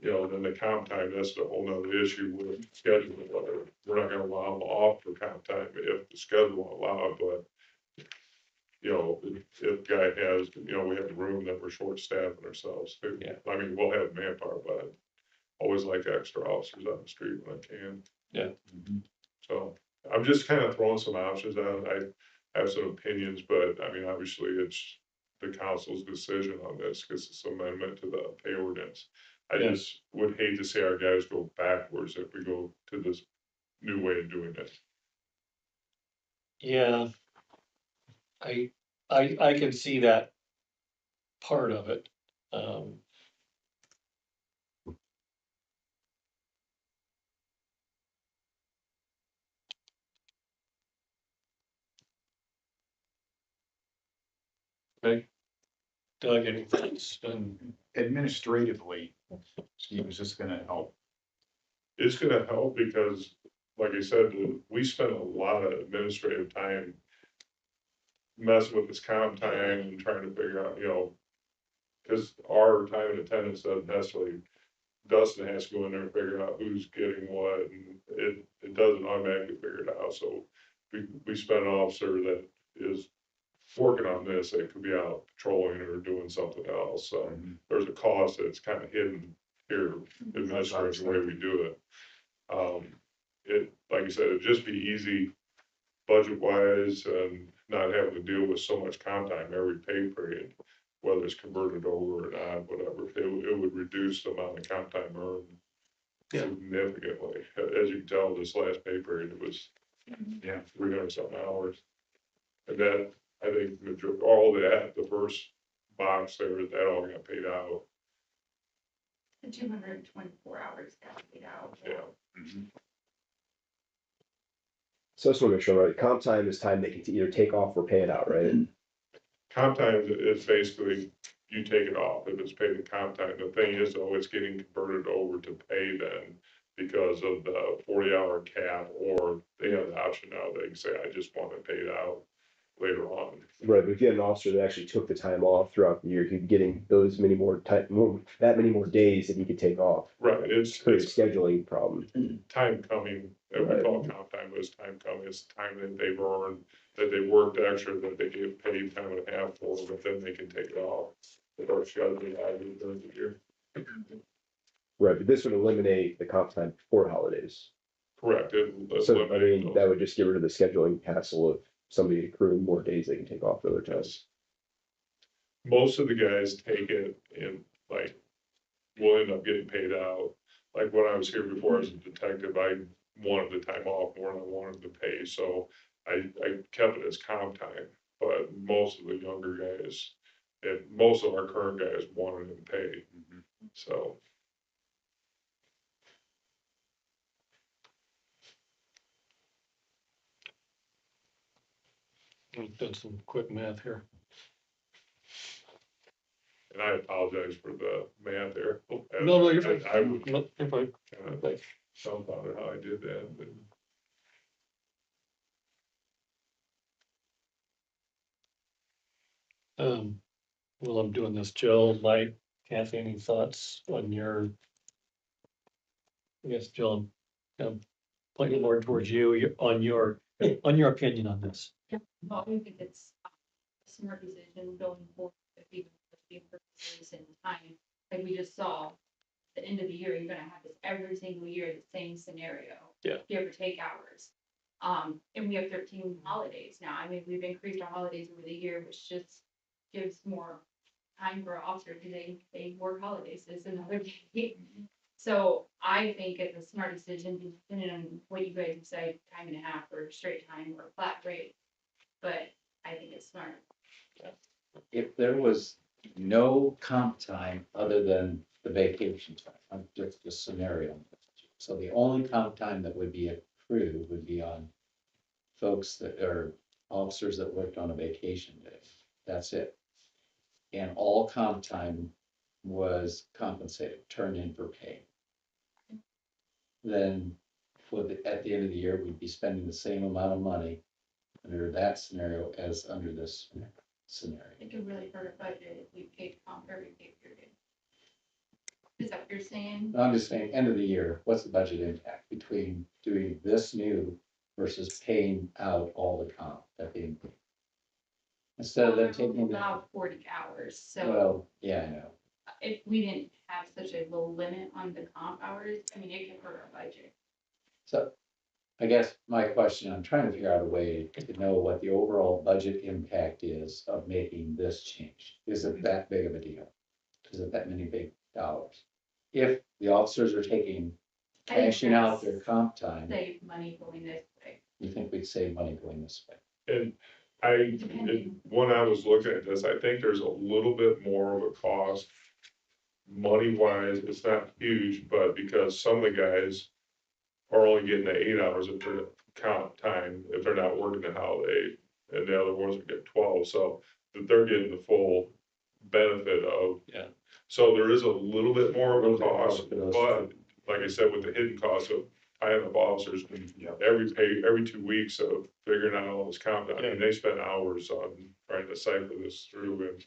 then the comp time, that's a whole nother issue with scheduling. We're not gonna allow them off for comp time if the schedule won't allow it, but if guy has, we have the room that we're short staffing ourselves too. Yeah. I mean, we'll have manpower, but I always like extra officers on the street when I can. Yeah. So I'm just kind of throwing some options out. I have some opinions, but I mean, obviously it's the council's decision on this because it's amendment to the pay ordinance. I Yeah. just would hate to see our guys go backwards if we go to this new way of doing it. Yeah. I can see that part of it. Okay. Doug, any thoughts? Administratively, Steve, is this gonna help? It's gonna help because, like I said, we spend a lot of administrative time messing with this comp time and trying to figure out, cause our time and attendance doesn't necessarily, Dustin has to go in there and figure out who's getting what, and it doesn't automatically figure it out, so we spend an officer that is working on this, that could be out patrolling or doing something else, so there's a cost that's kind of hidden here, administrative the way we do it. Like I said, it'd just be easy budget wise and not having to deal with so much comp time every pay period, whether it's converted over or not, whatever. It would reduce the amount of comp time earned significantly. As you can tell, this last pay period, it was 300 something hours. And that, I think all that, the first box there, that all got paid out, The 224 hours got paid out. yeah. So I just want to make sure, right? Comp time is time they can either take off or pay it out, right? Comp time is basically, you take it off if it's paid in comp time. The thing is, though, it's getting converted over to pay then because of the 40-hour cap, or they have the option now, they can say, I just want it paid out later on. Right, but if you had an officer that actually took the time off throughout the year, he'd be getting those many more that many more days that he could take off. Right, it's Create a scheduling problem. time coming, that we call comp time, but it's time coming, it's time that they've earned, that they worked extra, that they get paid time and a half for, but then they can take it off. Or scheduling added during the year. Right, but this would eliminate the comp time before holidays. Correct. So, I mean, that would just get rid of the scheduling hassle of somebody accruing more days they can take off other times. Most of the guys take it and like, will end up getting paid out. Like when I was here before as a detective, I wanted the time off more than I wanted the pay, so I kept it as comp time. But most of the younger guys, and most of our current guys wanted it paid, so. I've done some quick math here. And I apologize for the math there. No, you're fine. I would No, you're fine. kind of Okay. dumbfounded how I did that, but. While I'm doing this, Joe, Mike, Kathy, any thoughts on your? I guess, Joe, I'm pointing more towards you, on your opinion on this. Well, I think it's a smart decision going forward, if even for purposes and time, like we just saw. The end of the year, you're gonna have this every single year, the same scenario. Yeah. Give or take hours. And we have 13 holidays now. I mean, we've increased our holidays over the year, which just gives more time for officers, because they work holidays, it's another day. So I think it's a smart decision, depending on what you guys decide, time and a half or straight time or flat rate. But I think it's smart. If there was no comp time other than the vacation time, just a scenario. So the only comp time that would be accrued would be on folks that are officers that worked on a vacation day. That's it. And all comp time was compensated, turned in for pay. Then at the end of the year, we'd be spending the same amount of money under that scenario as under this scenario. It could really hurt our budget if we paid comp every pay period. Is that what you're saying? I'm just saying, end of the year, what's the budget impact between doing this new versus paying out all the comp that being? Instead of them taking the, About 40 hours, so well, yeah, I know. if we didn't have such a low limit on the comp hours, I mean, it could hurt our budget. So I guess my question, I'm trying to figure out a way to know what the overall budget impact is of making this change. Is it that big of a deal? Is it that many big dollars? If the officers are taking, I think cashing out that's their comp time, Save money going this way. you think we'd save money going this way? And Depending. when I was looking at this, I think there's a little bit more of a cost. Money wise, it's not huge, but because some of the guys are only getting the 8 hours of their comp time, if they're not working the holiday, and the other ones are getting 12, so that they're getting the full benefit of. Yeah. So there is a little bit more of a Little bit more cost, for those but like I said, with the hidden cost of hiring up officers, every 2 weeks of figuring out all this comp, I mean, they spend hours on trying to cipher this through, and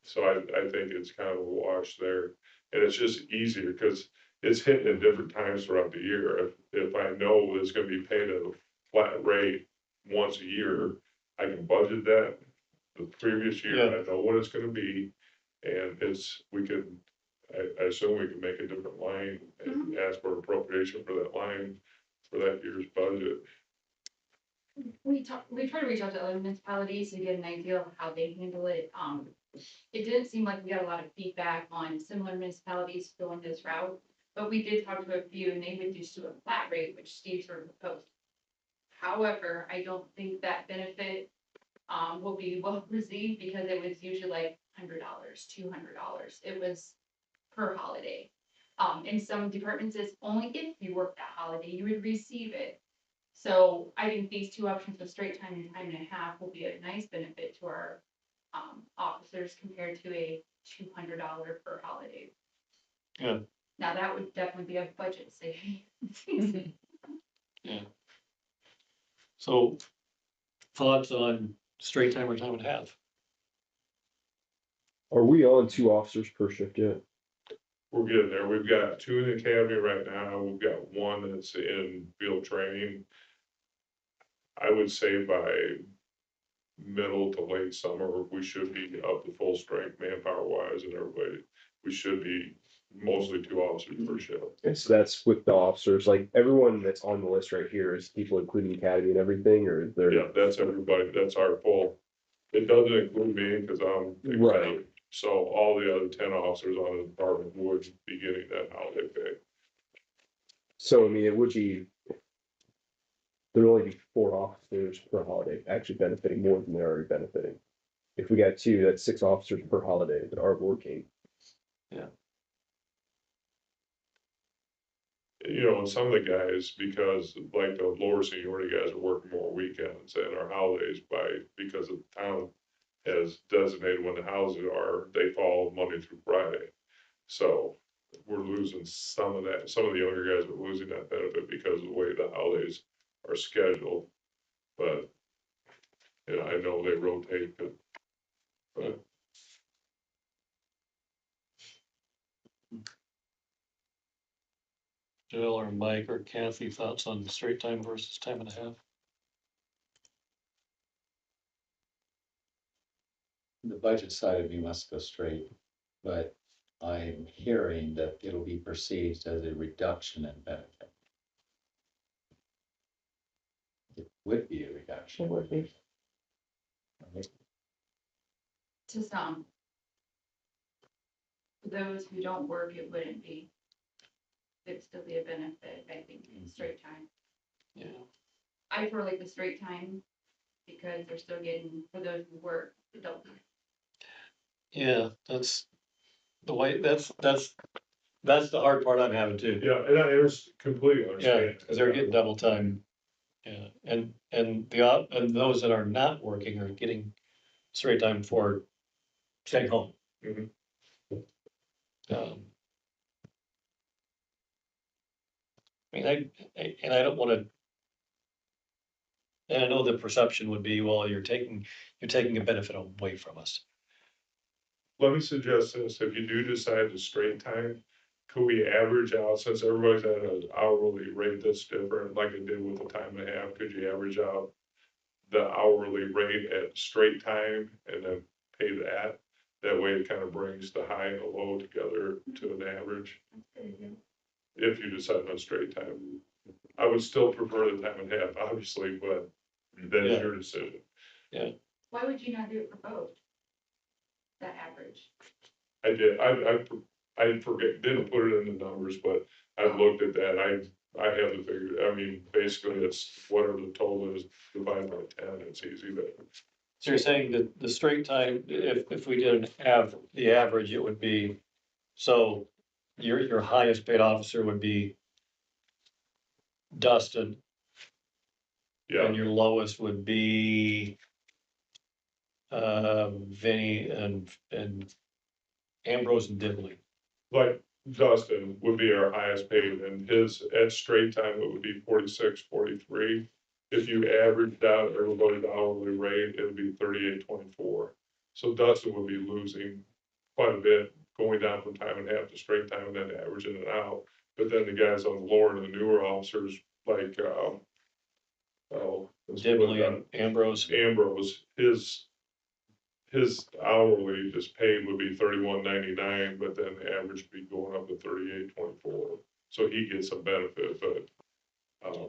so I think it's kind of a wash there, and it's just easier, because it's hitting at different times throughout the year. If I know it's gonna be paid at a flat rate once a year, I can budget that the previous year, I know what it's gonna be, and I assume we can make a different line and ask for appropriation for that line for that year's budget. We try to reach out to other municipalities to get an idea of how they handle it. It didn't seem like we got a lot of feedback on similar municipalities going this route, but we did talk to a few, and they would just do a flat rate, which Steve sort of proposed. However, I don't think that benefit, will be well received because it was usually like $100, $200. It was per holiday. In some departments, it's only if you work that holiday, you would receive it. So I think these two options with straight time and time and a half will be a nice benefit to our, officers compared to a $200 per holiday. Yeah. Now, that would definitely be a budget saving. Yeah. So thoughts on straight time or time and a half? Are we on 2 officers per shift yet? We're getting there. We've got 2 in the academy right now. We've got 1 that's in field training. I would say by middle to late summer, we should be up to full strength manpower wise and everybody. We should be mostly 2 officers per shift. And so that's with the officers, like everyone that's on the list right here is people including academy and everything, or is there? Yeah, that's everybody. That's our full. It doesn't include me because I'm Right. exempt. So all the other 10 officers on the department would be getting that holiday pay. So, I mean, it would be. There'd only be 4 officers per holiday, actually benefiting more than they're already benefiting. If we got 2, that's 6 officers per holiday that are working. You know, and some of the guys, because like the lower seniority guys are working more weekends and our holidays because the town has designated when the houses are, they fall Monday through Friday. So we're losing some of that. Some of the younger guys are losing that benefit because of the way the holidays are scheduled. But, you know, I know they rotate, but Jill or Mike or Kathy, thoughts on straight time versus time and a half? The budget side of me must go straight, but I'm hearing that it'll be perceived as a reduction in benefit. It would be a reduction. It would be. right? To some. For those who don't work, it wouldn't be. It'd still be a benefit, I think, in straight time. Yeah. I prefer like the straight time because they're still getting, for those who work, the double. Yeah, that's the way, that's the hard part I'm having too. yeah, and I completely Yeah, understand. because they're getting double time. Yeah, and and those that are not working are getting straight time for staying home. Mhm. I mean, and I don't wanna. And I know the perception would be, well, you're taking a benefit away from us. Let me suggest this, if you do decide to straight time, could we average out, since everybody's at an hourly rate that's different, like it did with the time and a half, could you average out the hourly rate at straight time and then pay that? That way it kind of brings the high and the low together to an average, if you decide on straight time. I would still prefer the time and a half, obviously, but that's Yeah. your decision. Why would you not do it for both? That average. I did, I forget, didn't put it in the numbers, but I've looked at that, I have the figure, I mean, basically it's whatever the total is divided by 10, it's easy to. So you're saying that the straight time, if we did the average, it would be, so your highest paid officer would be Dustin, Yeah, and your lowest would be Vinny and Ambrose and Dibley. like Dustin would be our highest paid, and his, at straight time, it would be 46, 43. If you averaged out everybody's hourly rate, it would be 38.24. So Dustin would be losing quite a bit, going down from time and a half to straight time and then averaging it out. But then the guys on the lower and the newer officers, like, Dibley and Ambrose. Ambrose, his hourly just paid would be $31.99, but then the average would be going up to $38.24. So he gets some benefit, but.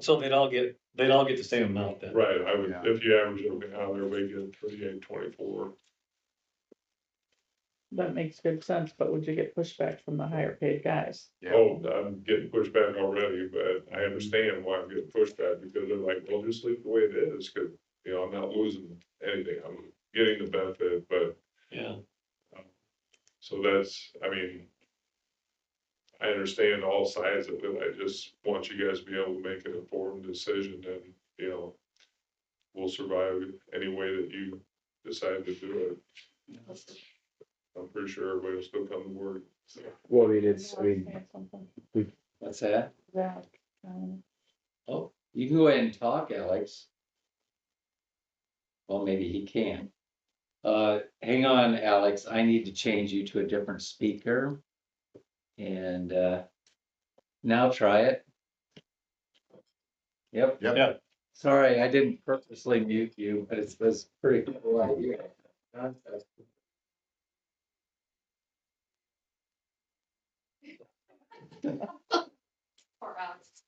So they'd all get the same amount then. Right, I would, Yeah. if you average everything out, everybody gets $38.24. That makes good sense, but would you get pushback from the higher paid guys? Oh, I'm getting pushback already, but I understand why I'm getting pushback, because they're like, well, just leave it the way it is, cause, you know, I'm not losing anything, I'm getting the benefit, but, Yeah, so that's, I mean, I understand all sides of it, I just want you guys to be able to make an informed decision, and, you know, we'll survive any way that you decide to do it. I'm pretty sure everybody will still come to work, so. Well, I mean, it's, I mean, Say something. What's that? Zach, Oh, you can go ahead and talk, Alex. Well, maybe he can. Hang on, Alex, I need to change you to a different speaker. And, now try it. Yep. Yep. yeah. Sorry, I didn't purposely mute you, but it was pretty cool idea. Poor Alex.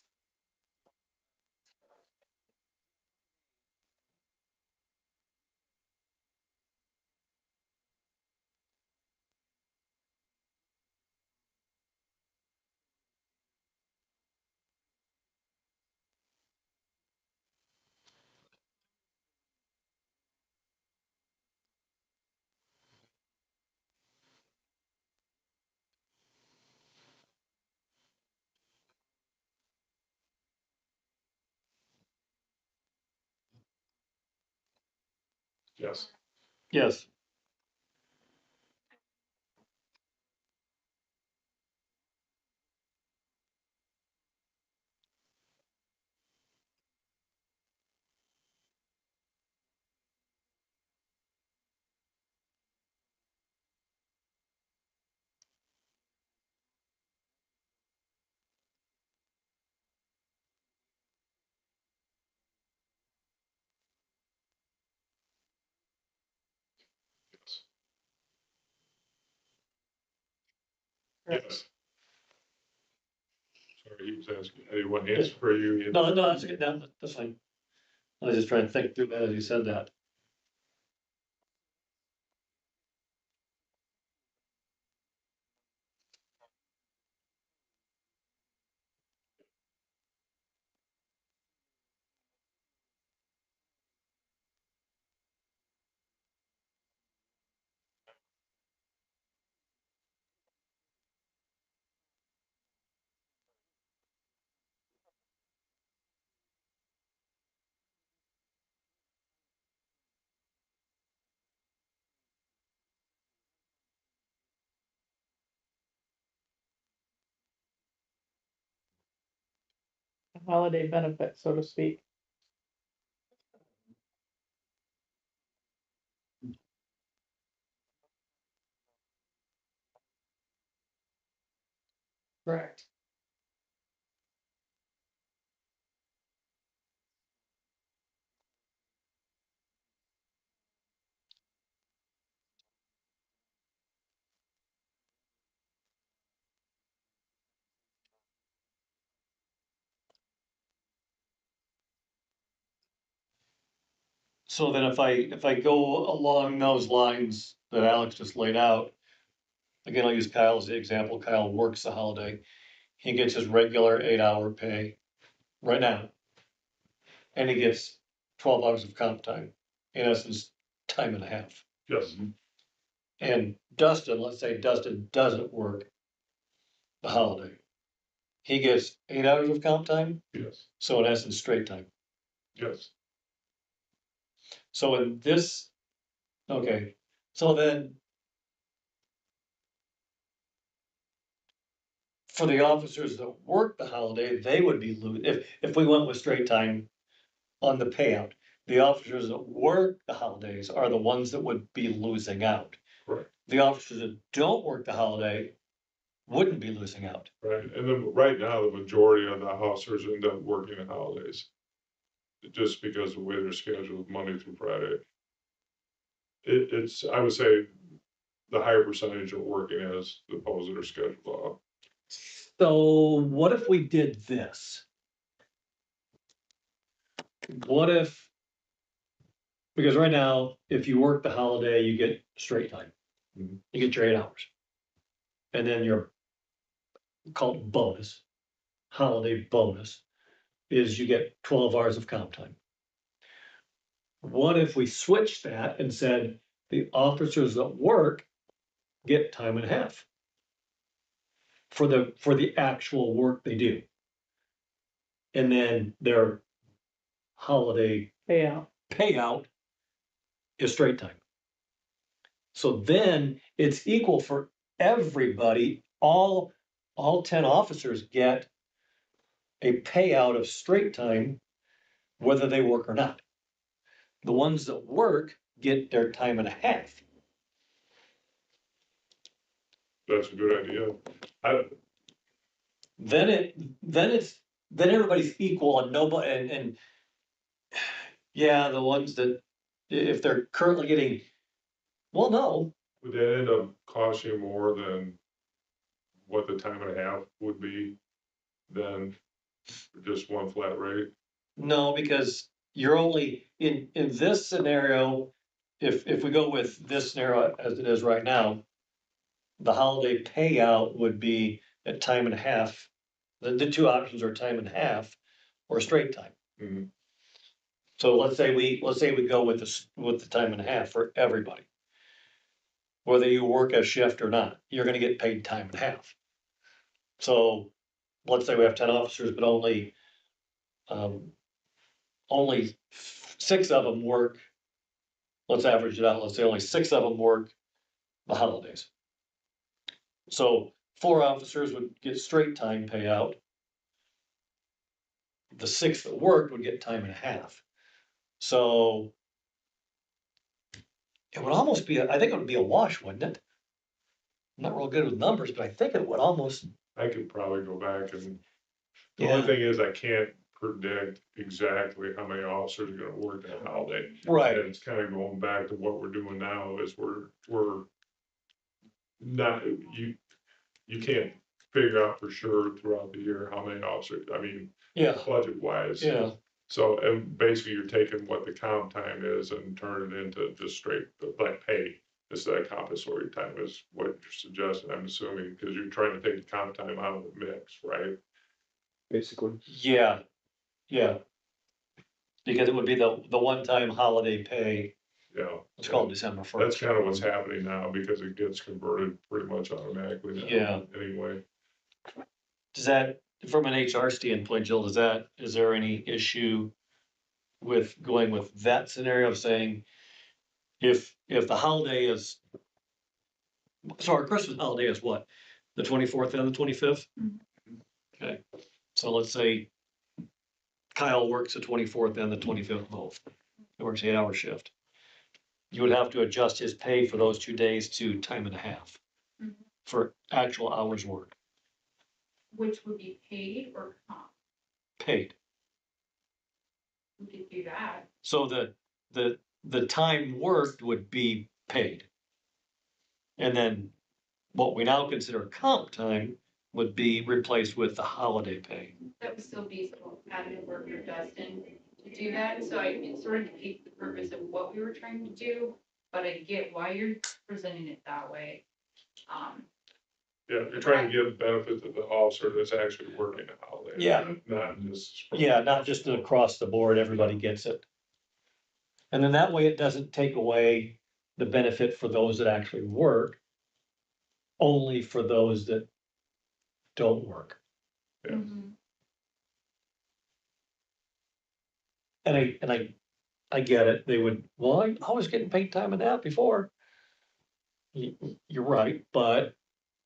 Yes. Yes, Yes. Sorry, he was asking, I didn't want to answer for you. no, that's good, that's fine. I was just trying to think through that as you said that. holiday benefit, so to speak. Correct. So then if I go along those lines that Alex just laid out, again, I'll use Kyle as the example. Kyle works the holiday. He gets his regular 8-hour pay right now. And he gets 12 hours of comp time, in essence, time and a half. Yes, And Dustin, let's say Dustin doesn't work the holiday. He gets 8 hours of comp time, yes, so in essence, straight time. yes, So in this, okay, so then for the officers that work the holiday, they would be if we went with straight time on the payout. The officers that work the holidays are the ones that would be losing out. correct, The officers that don't work the holiday wouldn't be losing out. right, and then right now, the majority of the officers end up working the holidays. Just because of the way they're scheduled Monday through Friday. It's, I would say, the higher percentage are working as opposed that are scheduled off. So what if we did this? What if? Because right now, if you work the holiday, you get straight time. Mhm. You get your 8 hours. And then your, called bonus, holiday bonus, is you get 12 hours of comp time. What if we switched that and said the officers that work get time and a half for the actual work they do? And then their holiday payout. payout is straight time. So then it's equal for everybody. All 10 officers get a payout of straight time, whether they work or not. The ones that work get their time and a half. That's a good idea. Then everybody's equal and nobody, and yeah, the ones that, if they're currently getting, well, no, Would that end up costing more than what the time and a half would be than just one flat rate? no, because you're only, in this scenario, if we go with this scenario as it is right now, the holiday payout would be at time and a half. The two options are time and a half or straight time. Mhm. So let's say we go with the time and a half for everybody. Whether you work a shift or not, you're gonna get paid time and a half. So let's say we have 10 officers, but only 6 of them work. Let's average it out. Let's say only 6 of them work the holidays. So 4 officers would get straight time payout. The 6 that worked would get time and a half. So it would almost be, I think it would be a wash, wouldn't it? I'm not real good with numbers, but I think it would almost, I could probably go back and, the yeah, only thing is I can't predict exactly how many officers are gonna work that holiday. right, And it's kind of going back to what we're doing now is we're not, you can't figure out for sure throughout the year how many officers, I mean, yeah, budget wise. yeah, So, and basically you're taking what the comp time is and turning it into just straight, like pay. Instead of compensatory time is what you're suggesting, I'm assuming, because you're trying to take the comp time out of the mix, right? Basically, yeah, yeah. Because it would be the one-time holiday pay, Yeah. it's called December That's 1st. kind of what's happening now because it gets converted pretty much automatically now. Yeah. Anyway, Does that, from an HR standpoint, Jill, is there any issue with going with that scenario of saying, if the holiday is, so our Christmas holiday is what? The 24th and the 25th? Mhm. Okay, so let's say Kyle works the 24th and the 25th both. He works 8-hour shift. You would have to adjust his pay for those 2 days to time and a half Mhm. for actual hours worked, Which would be paid or comp, paid. we could do that. So the time worked would be paid. And then what we now consider comp time would be replaced with the holiday pay. That would still be admin work for Dustin to do that, so it sort of defeats the purpose of what we were trying to do, but I get why you're presenting it that way. yeah, you're trying to give benefit to the officer that's actually working a holiday. Yeah. Not just. Yeah, not just across the board, everybody gets it. And then that way it doesn't take away the benefit for those that actually work, only for those that don't work. Yeah. Mhm. And I get it, they would, well, I was getting paid time and a half before. You're right, but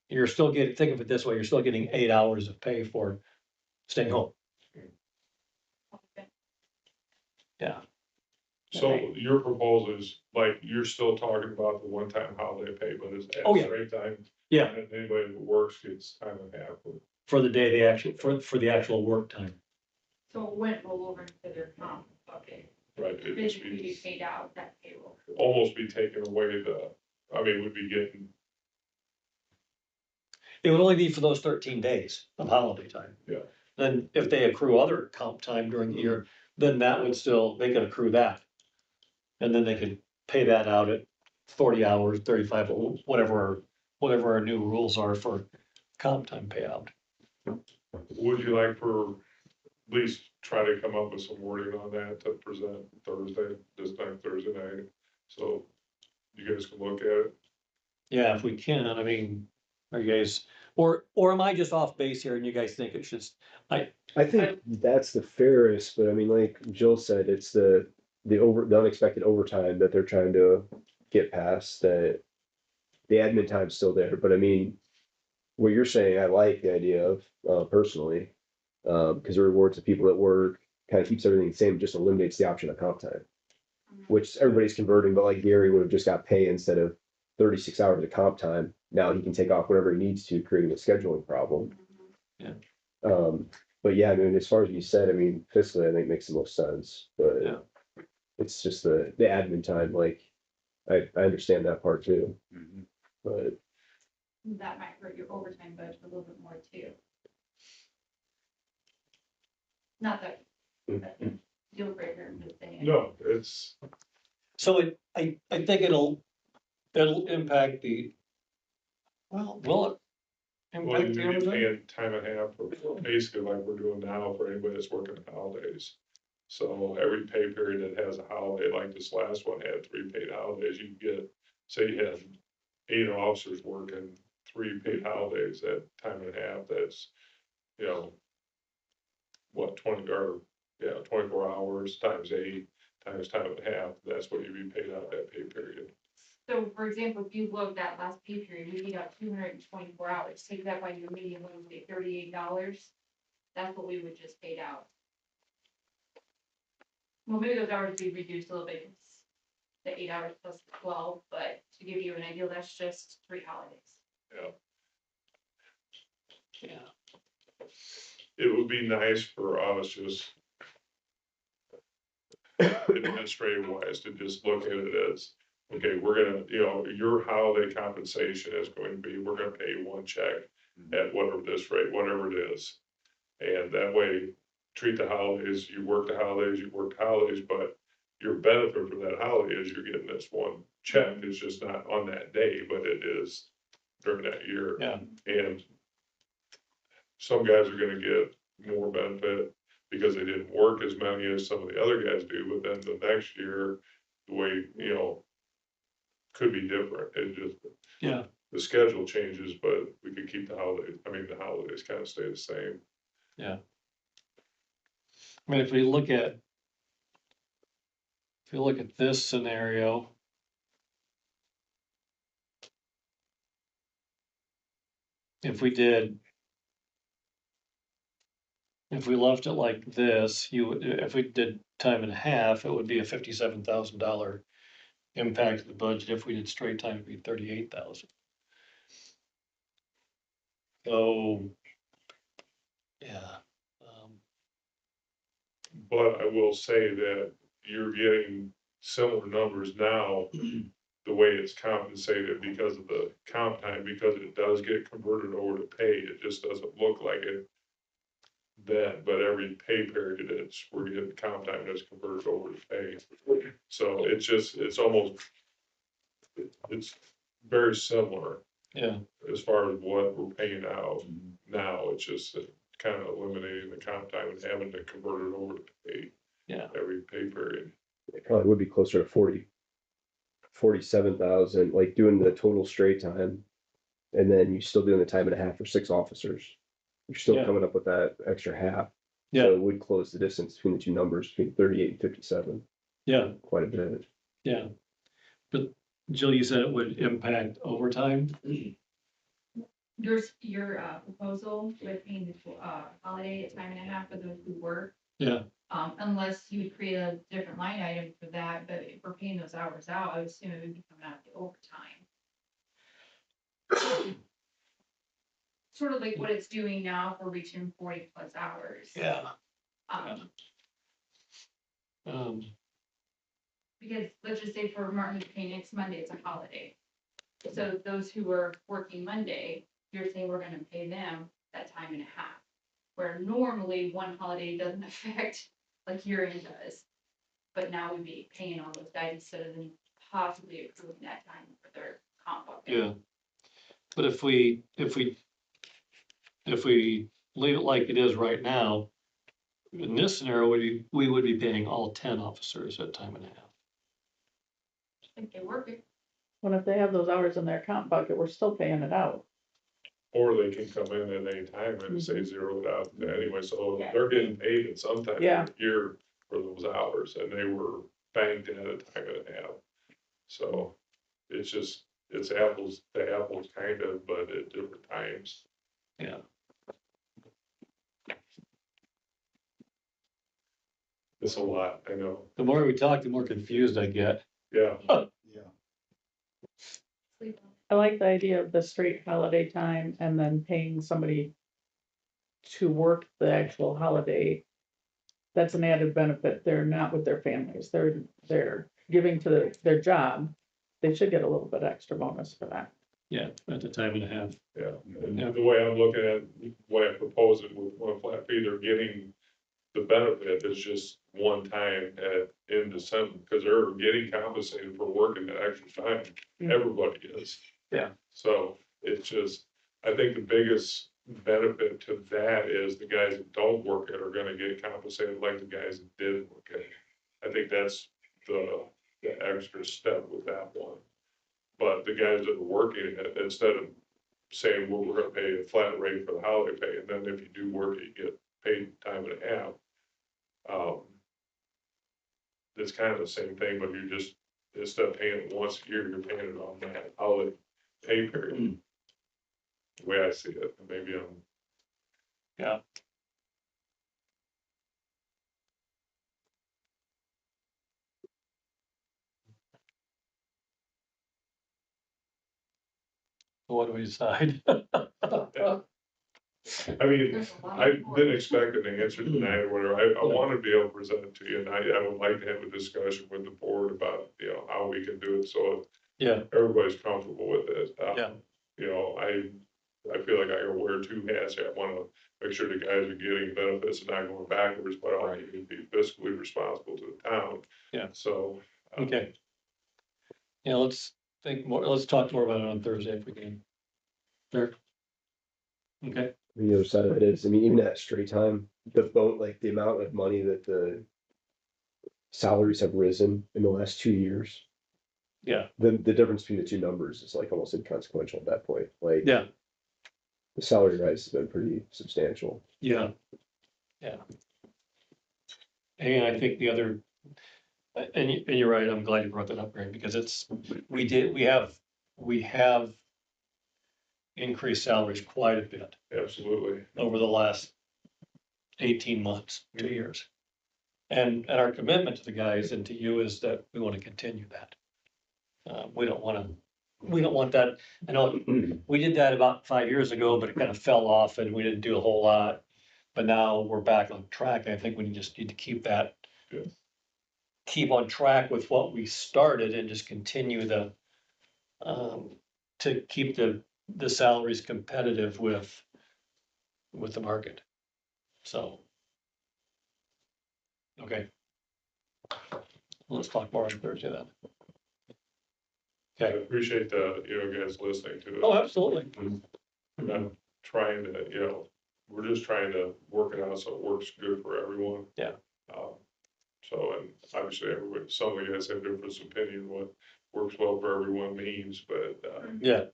you're still getting, think of it this way, you're still getting 8 hours of pay for staying home. Okay. Yeah, So your proposal is, like, you're still talking about the one-time holiday pay, but it's at Oh, yeah. straight time? yeah, And anybody who works gets time and a half. for the day they actually, for the actual work time. So it wouldn't roll over into their comp bucket, Right, it'd they just should be be, paid out that payroll. almost be taking away would be getting, It would only be for those 13 days of holiday time. Yeah. Then if they accrue other comp time during the year, then that would still, they could accrue that. And then they could pay that out at 40 hours, 35, whatever our new rules are for comp time payout. Would you like for, at least try to come up with some wording on that to present Thursday, this time Thursday night? So you guys can look at it. Yeah, if we can, I mean, are you guys, or am I just off base here and you guys think it should, I think that's the fairest, but I mean, like Jill said, it's the unexpected overtime that they're trying to get past, that the admin time's still there, but I mean, what you're saying, I like the idea of, personally, because it rewards the people that work, kind of keeps everything the same, just eliminates the option of comp time, which everybody's converting, but like Gary would have just got pay instead of 36 hours of comp time. Now he can take off whatever he needs to, creating a scheduling problem. Yeah. But yeah, I mean, as far as you said, I mean, fiscally, I think makes the most sense, but Yeah. it's just the admin time, like, I understand that part too, Mhm. but That might hurt your overtime budget a little bit more too. Not that, that's a deal breaker, I'm just saying. No, it's, so I think it'll impact will it well, impact the you'd be overtime? paying time and a half, for basically like we're doing now for anybody that's working holidays. So every pay period that has a holiday, like this last one had 3 paid holidays, you get, say you had 8 officers working 3 paid holidays at time and a half, that's, you know, what, 24 hours times 8 times time and a half, that's what you'd be paid out that pay period. So for example, if you look that last pay period, we paid out 224 hours, take that by your median wage, $38. That's what we would just paid out. Well, maybe those hours would be reduced a little bit, it's the 8 hours plus 12, but to give you an idea, that's just 3 holidays. Yeah. It would be nice for us just administrative wise to just look at it as, okay, we're gonna, your holiday compensation is going to be, we're gonna pay you 1 check at whatever this rate, whatever it is. And that way, treat the holidays, you work the holidays, but your benefit for that holiday is you're getting this 1 check. It's just not on that day, but it is during that year. Yeah. And some guys are gonna get more benefit because they didn't work as many as some of the other guys do, but then the next year, the way, could be different. It just, Yeah. the schedule changes, but we could keep the holidays kind of stay the same. Yeah. I mean, if we look at this scenario. If we left it like this, if we did time and a half, it would be a $57,000 impact to the budget. If we did straight time, it'd be 38,000. So, yeah. But I will say that you're getting similar numbers now, the way it's compensated because of the comp time, because it does get converted over to pay. It just doesn't look like it then, but every pay period we're getting comp time that's converted over to pay. So it's almost, it's very similar. Yeah. As far as what we're paying out now, it's just kind of eliminating the comp time and having to convert it over to pay. Yeah. Every pay period. it probably would be closer to 47,000, like doing the total straight time. And then you still doing the time and a half for 6 officers. You're still Yeah. coming up with that extra half. Yeah. So it would close the distance between the 2 numbers, between 38 and 57, Yeah. quite a bit. Yeah. But Jill, you said it would impact overtime. Your proposal with paying the holiday at time and a half for those who work. Yeah. Unless you would create a different line item for that, but if we're paying those hours out, I would assume it would be coming out of the overtime. Sort of like what it's doing now if we're reaching 40+ hours. Yeah. Because let's just say for Martin Luther King, next Monday, it's a holiday. So those who are working Monday, you're saying we're gonna pay them that time and a half. Where normally one holiday doesn't affect like year-end does. But now we'd be paying all those guys instead of the possibly approving that time for their comp bucket. Yeah. But if we leave it like it is right now, in this scenario, we would be paying all 10 officers at time and a half. I think they work it. When if they have those hours in their comp bucket, we're still paying it out. Or they can come in at any time and say zero it out anyway, so they're getting paid at some time Yeah. of the year for those hours, and they were banked in at a time and a half. So it's just, it's apples to apples kind of, but at different times. Yeah. It's a lot, I know, The more we talk, the more confused I get. yeah. Yeah. Sleep on I like the idea of the straight holiday time and then paying somebody to work the actual holiday. That's an added benefit. They're not with their families. They're giving to their job. They should get a little bit extra bonus for that. Yeah, at the time and a half. Yeah, and the way I'm looking at, the way I propose it with one flat fee, they're getting the benefit is just one time in December, because they're getting compensated for working that extra time. Mhm. Everybody is. Yeah. So it's just, I think the biggest benefit to that is the guys that don't work it are gonna get compensated like the guys that did work it. I think that's the extra step with that one. But the guys that are working it, instead of saying, well, we're gonna pay a flat rate for the holiday pay, and then if you do work it, you get paid time and a half. It's kind of the same thing, but you just, instead of paying it once a year, you're paying it on that holiday pay period. The way I see it, and maybe I'm. Yeah. What do we decide? I mean, There's a lot I've more. been expecting an answer tonight or whatever. I want to be able to present it to you, and I would like to have a discussion with the board about, how we can do it, so Yeah, everybody's comfortable with it. Yeah. I feel like I gotta wear two hats here. I wanna make sure the guys are getting benefits and not going backwards, but I also need to be fiscally responsible to the town. Yeah. So. okay. Yeah, let's talk more about it on Thursday if we can. Sure. Okay, The other side of it is, I mean, even at straight time, like the amount of money that the salaries have risen in the last 2 years. yeah, The difference between the two numbers is like almost inconsequential at that point, like. yeah, The salary rise has been pretty substantial. yeah, yeah. And I think the other, and you're right, I'm glad you brought that up, Greg, because we have increased salaries quite a bit Absolutely. over the last 18 months, 2 years. And our commitment to the guys and to you is that we want to continue that. We don't want that, I know, we did that about 5 years ago, but it kind of fell off and we didn't do a whole lot. But now we're back on track. I think we just need to keep that. Yeah. Keep on track with what we started and just continue to keep the salaries competitive with the market. So. Okay. Let's talk more on Thursday then. I Okay. appreciate guys listening to it. Oh, absolutely. I'm not trying to, we're just trying to work it out so it works good for everyone. Yeah. And obviously some of you guys have different opinion what works well for everyone means, but, Yeah.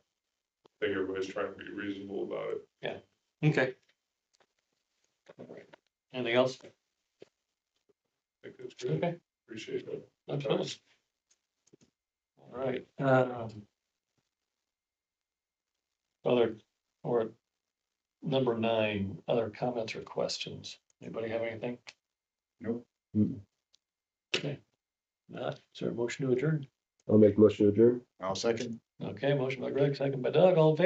I think everybody's trying to be reasonable about it. Okay. Anything else? I think that's good. Okay. Appreciate it. Absolutely. All right. Number 9, other comments or questions? Anybody have anything? Nope. Okay. Not, is there a motion to adjourn? I'll make a motion to adjourn. I'll second. Okay, motion by Greg, second by Doug, all in favor?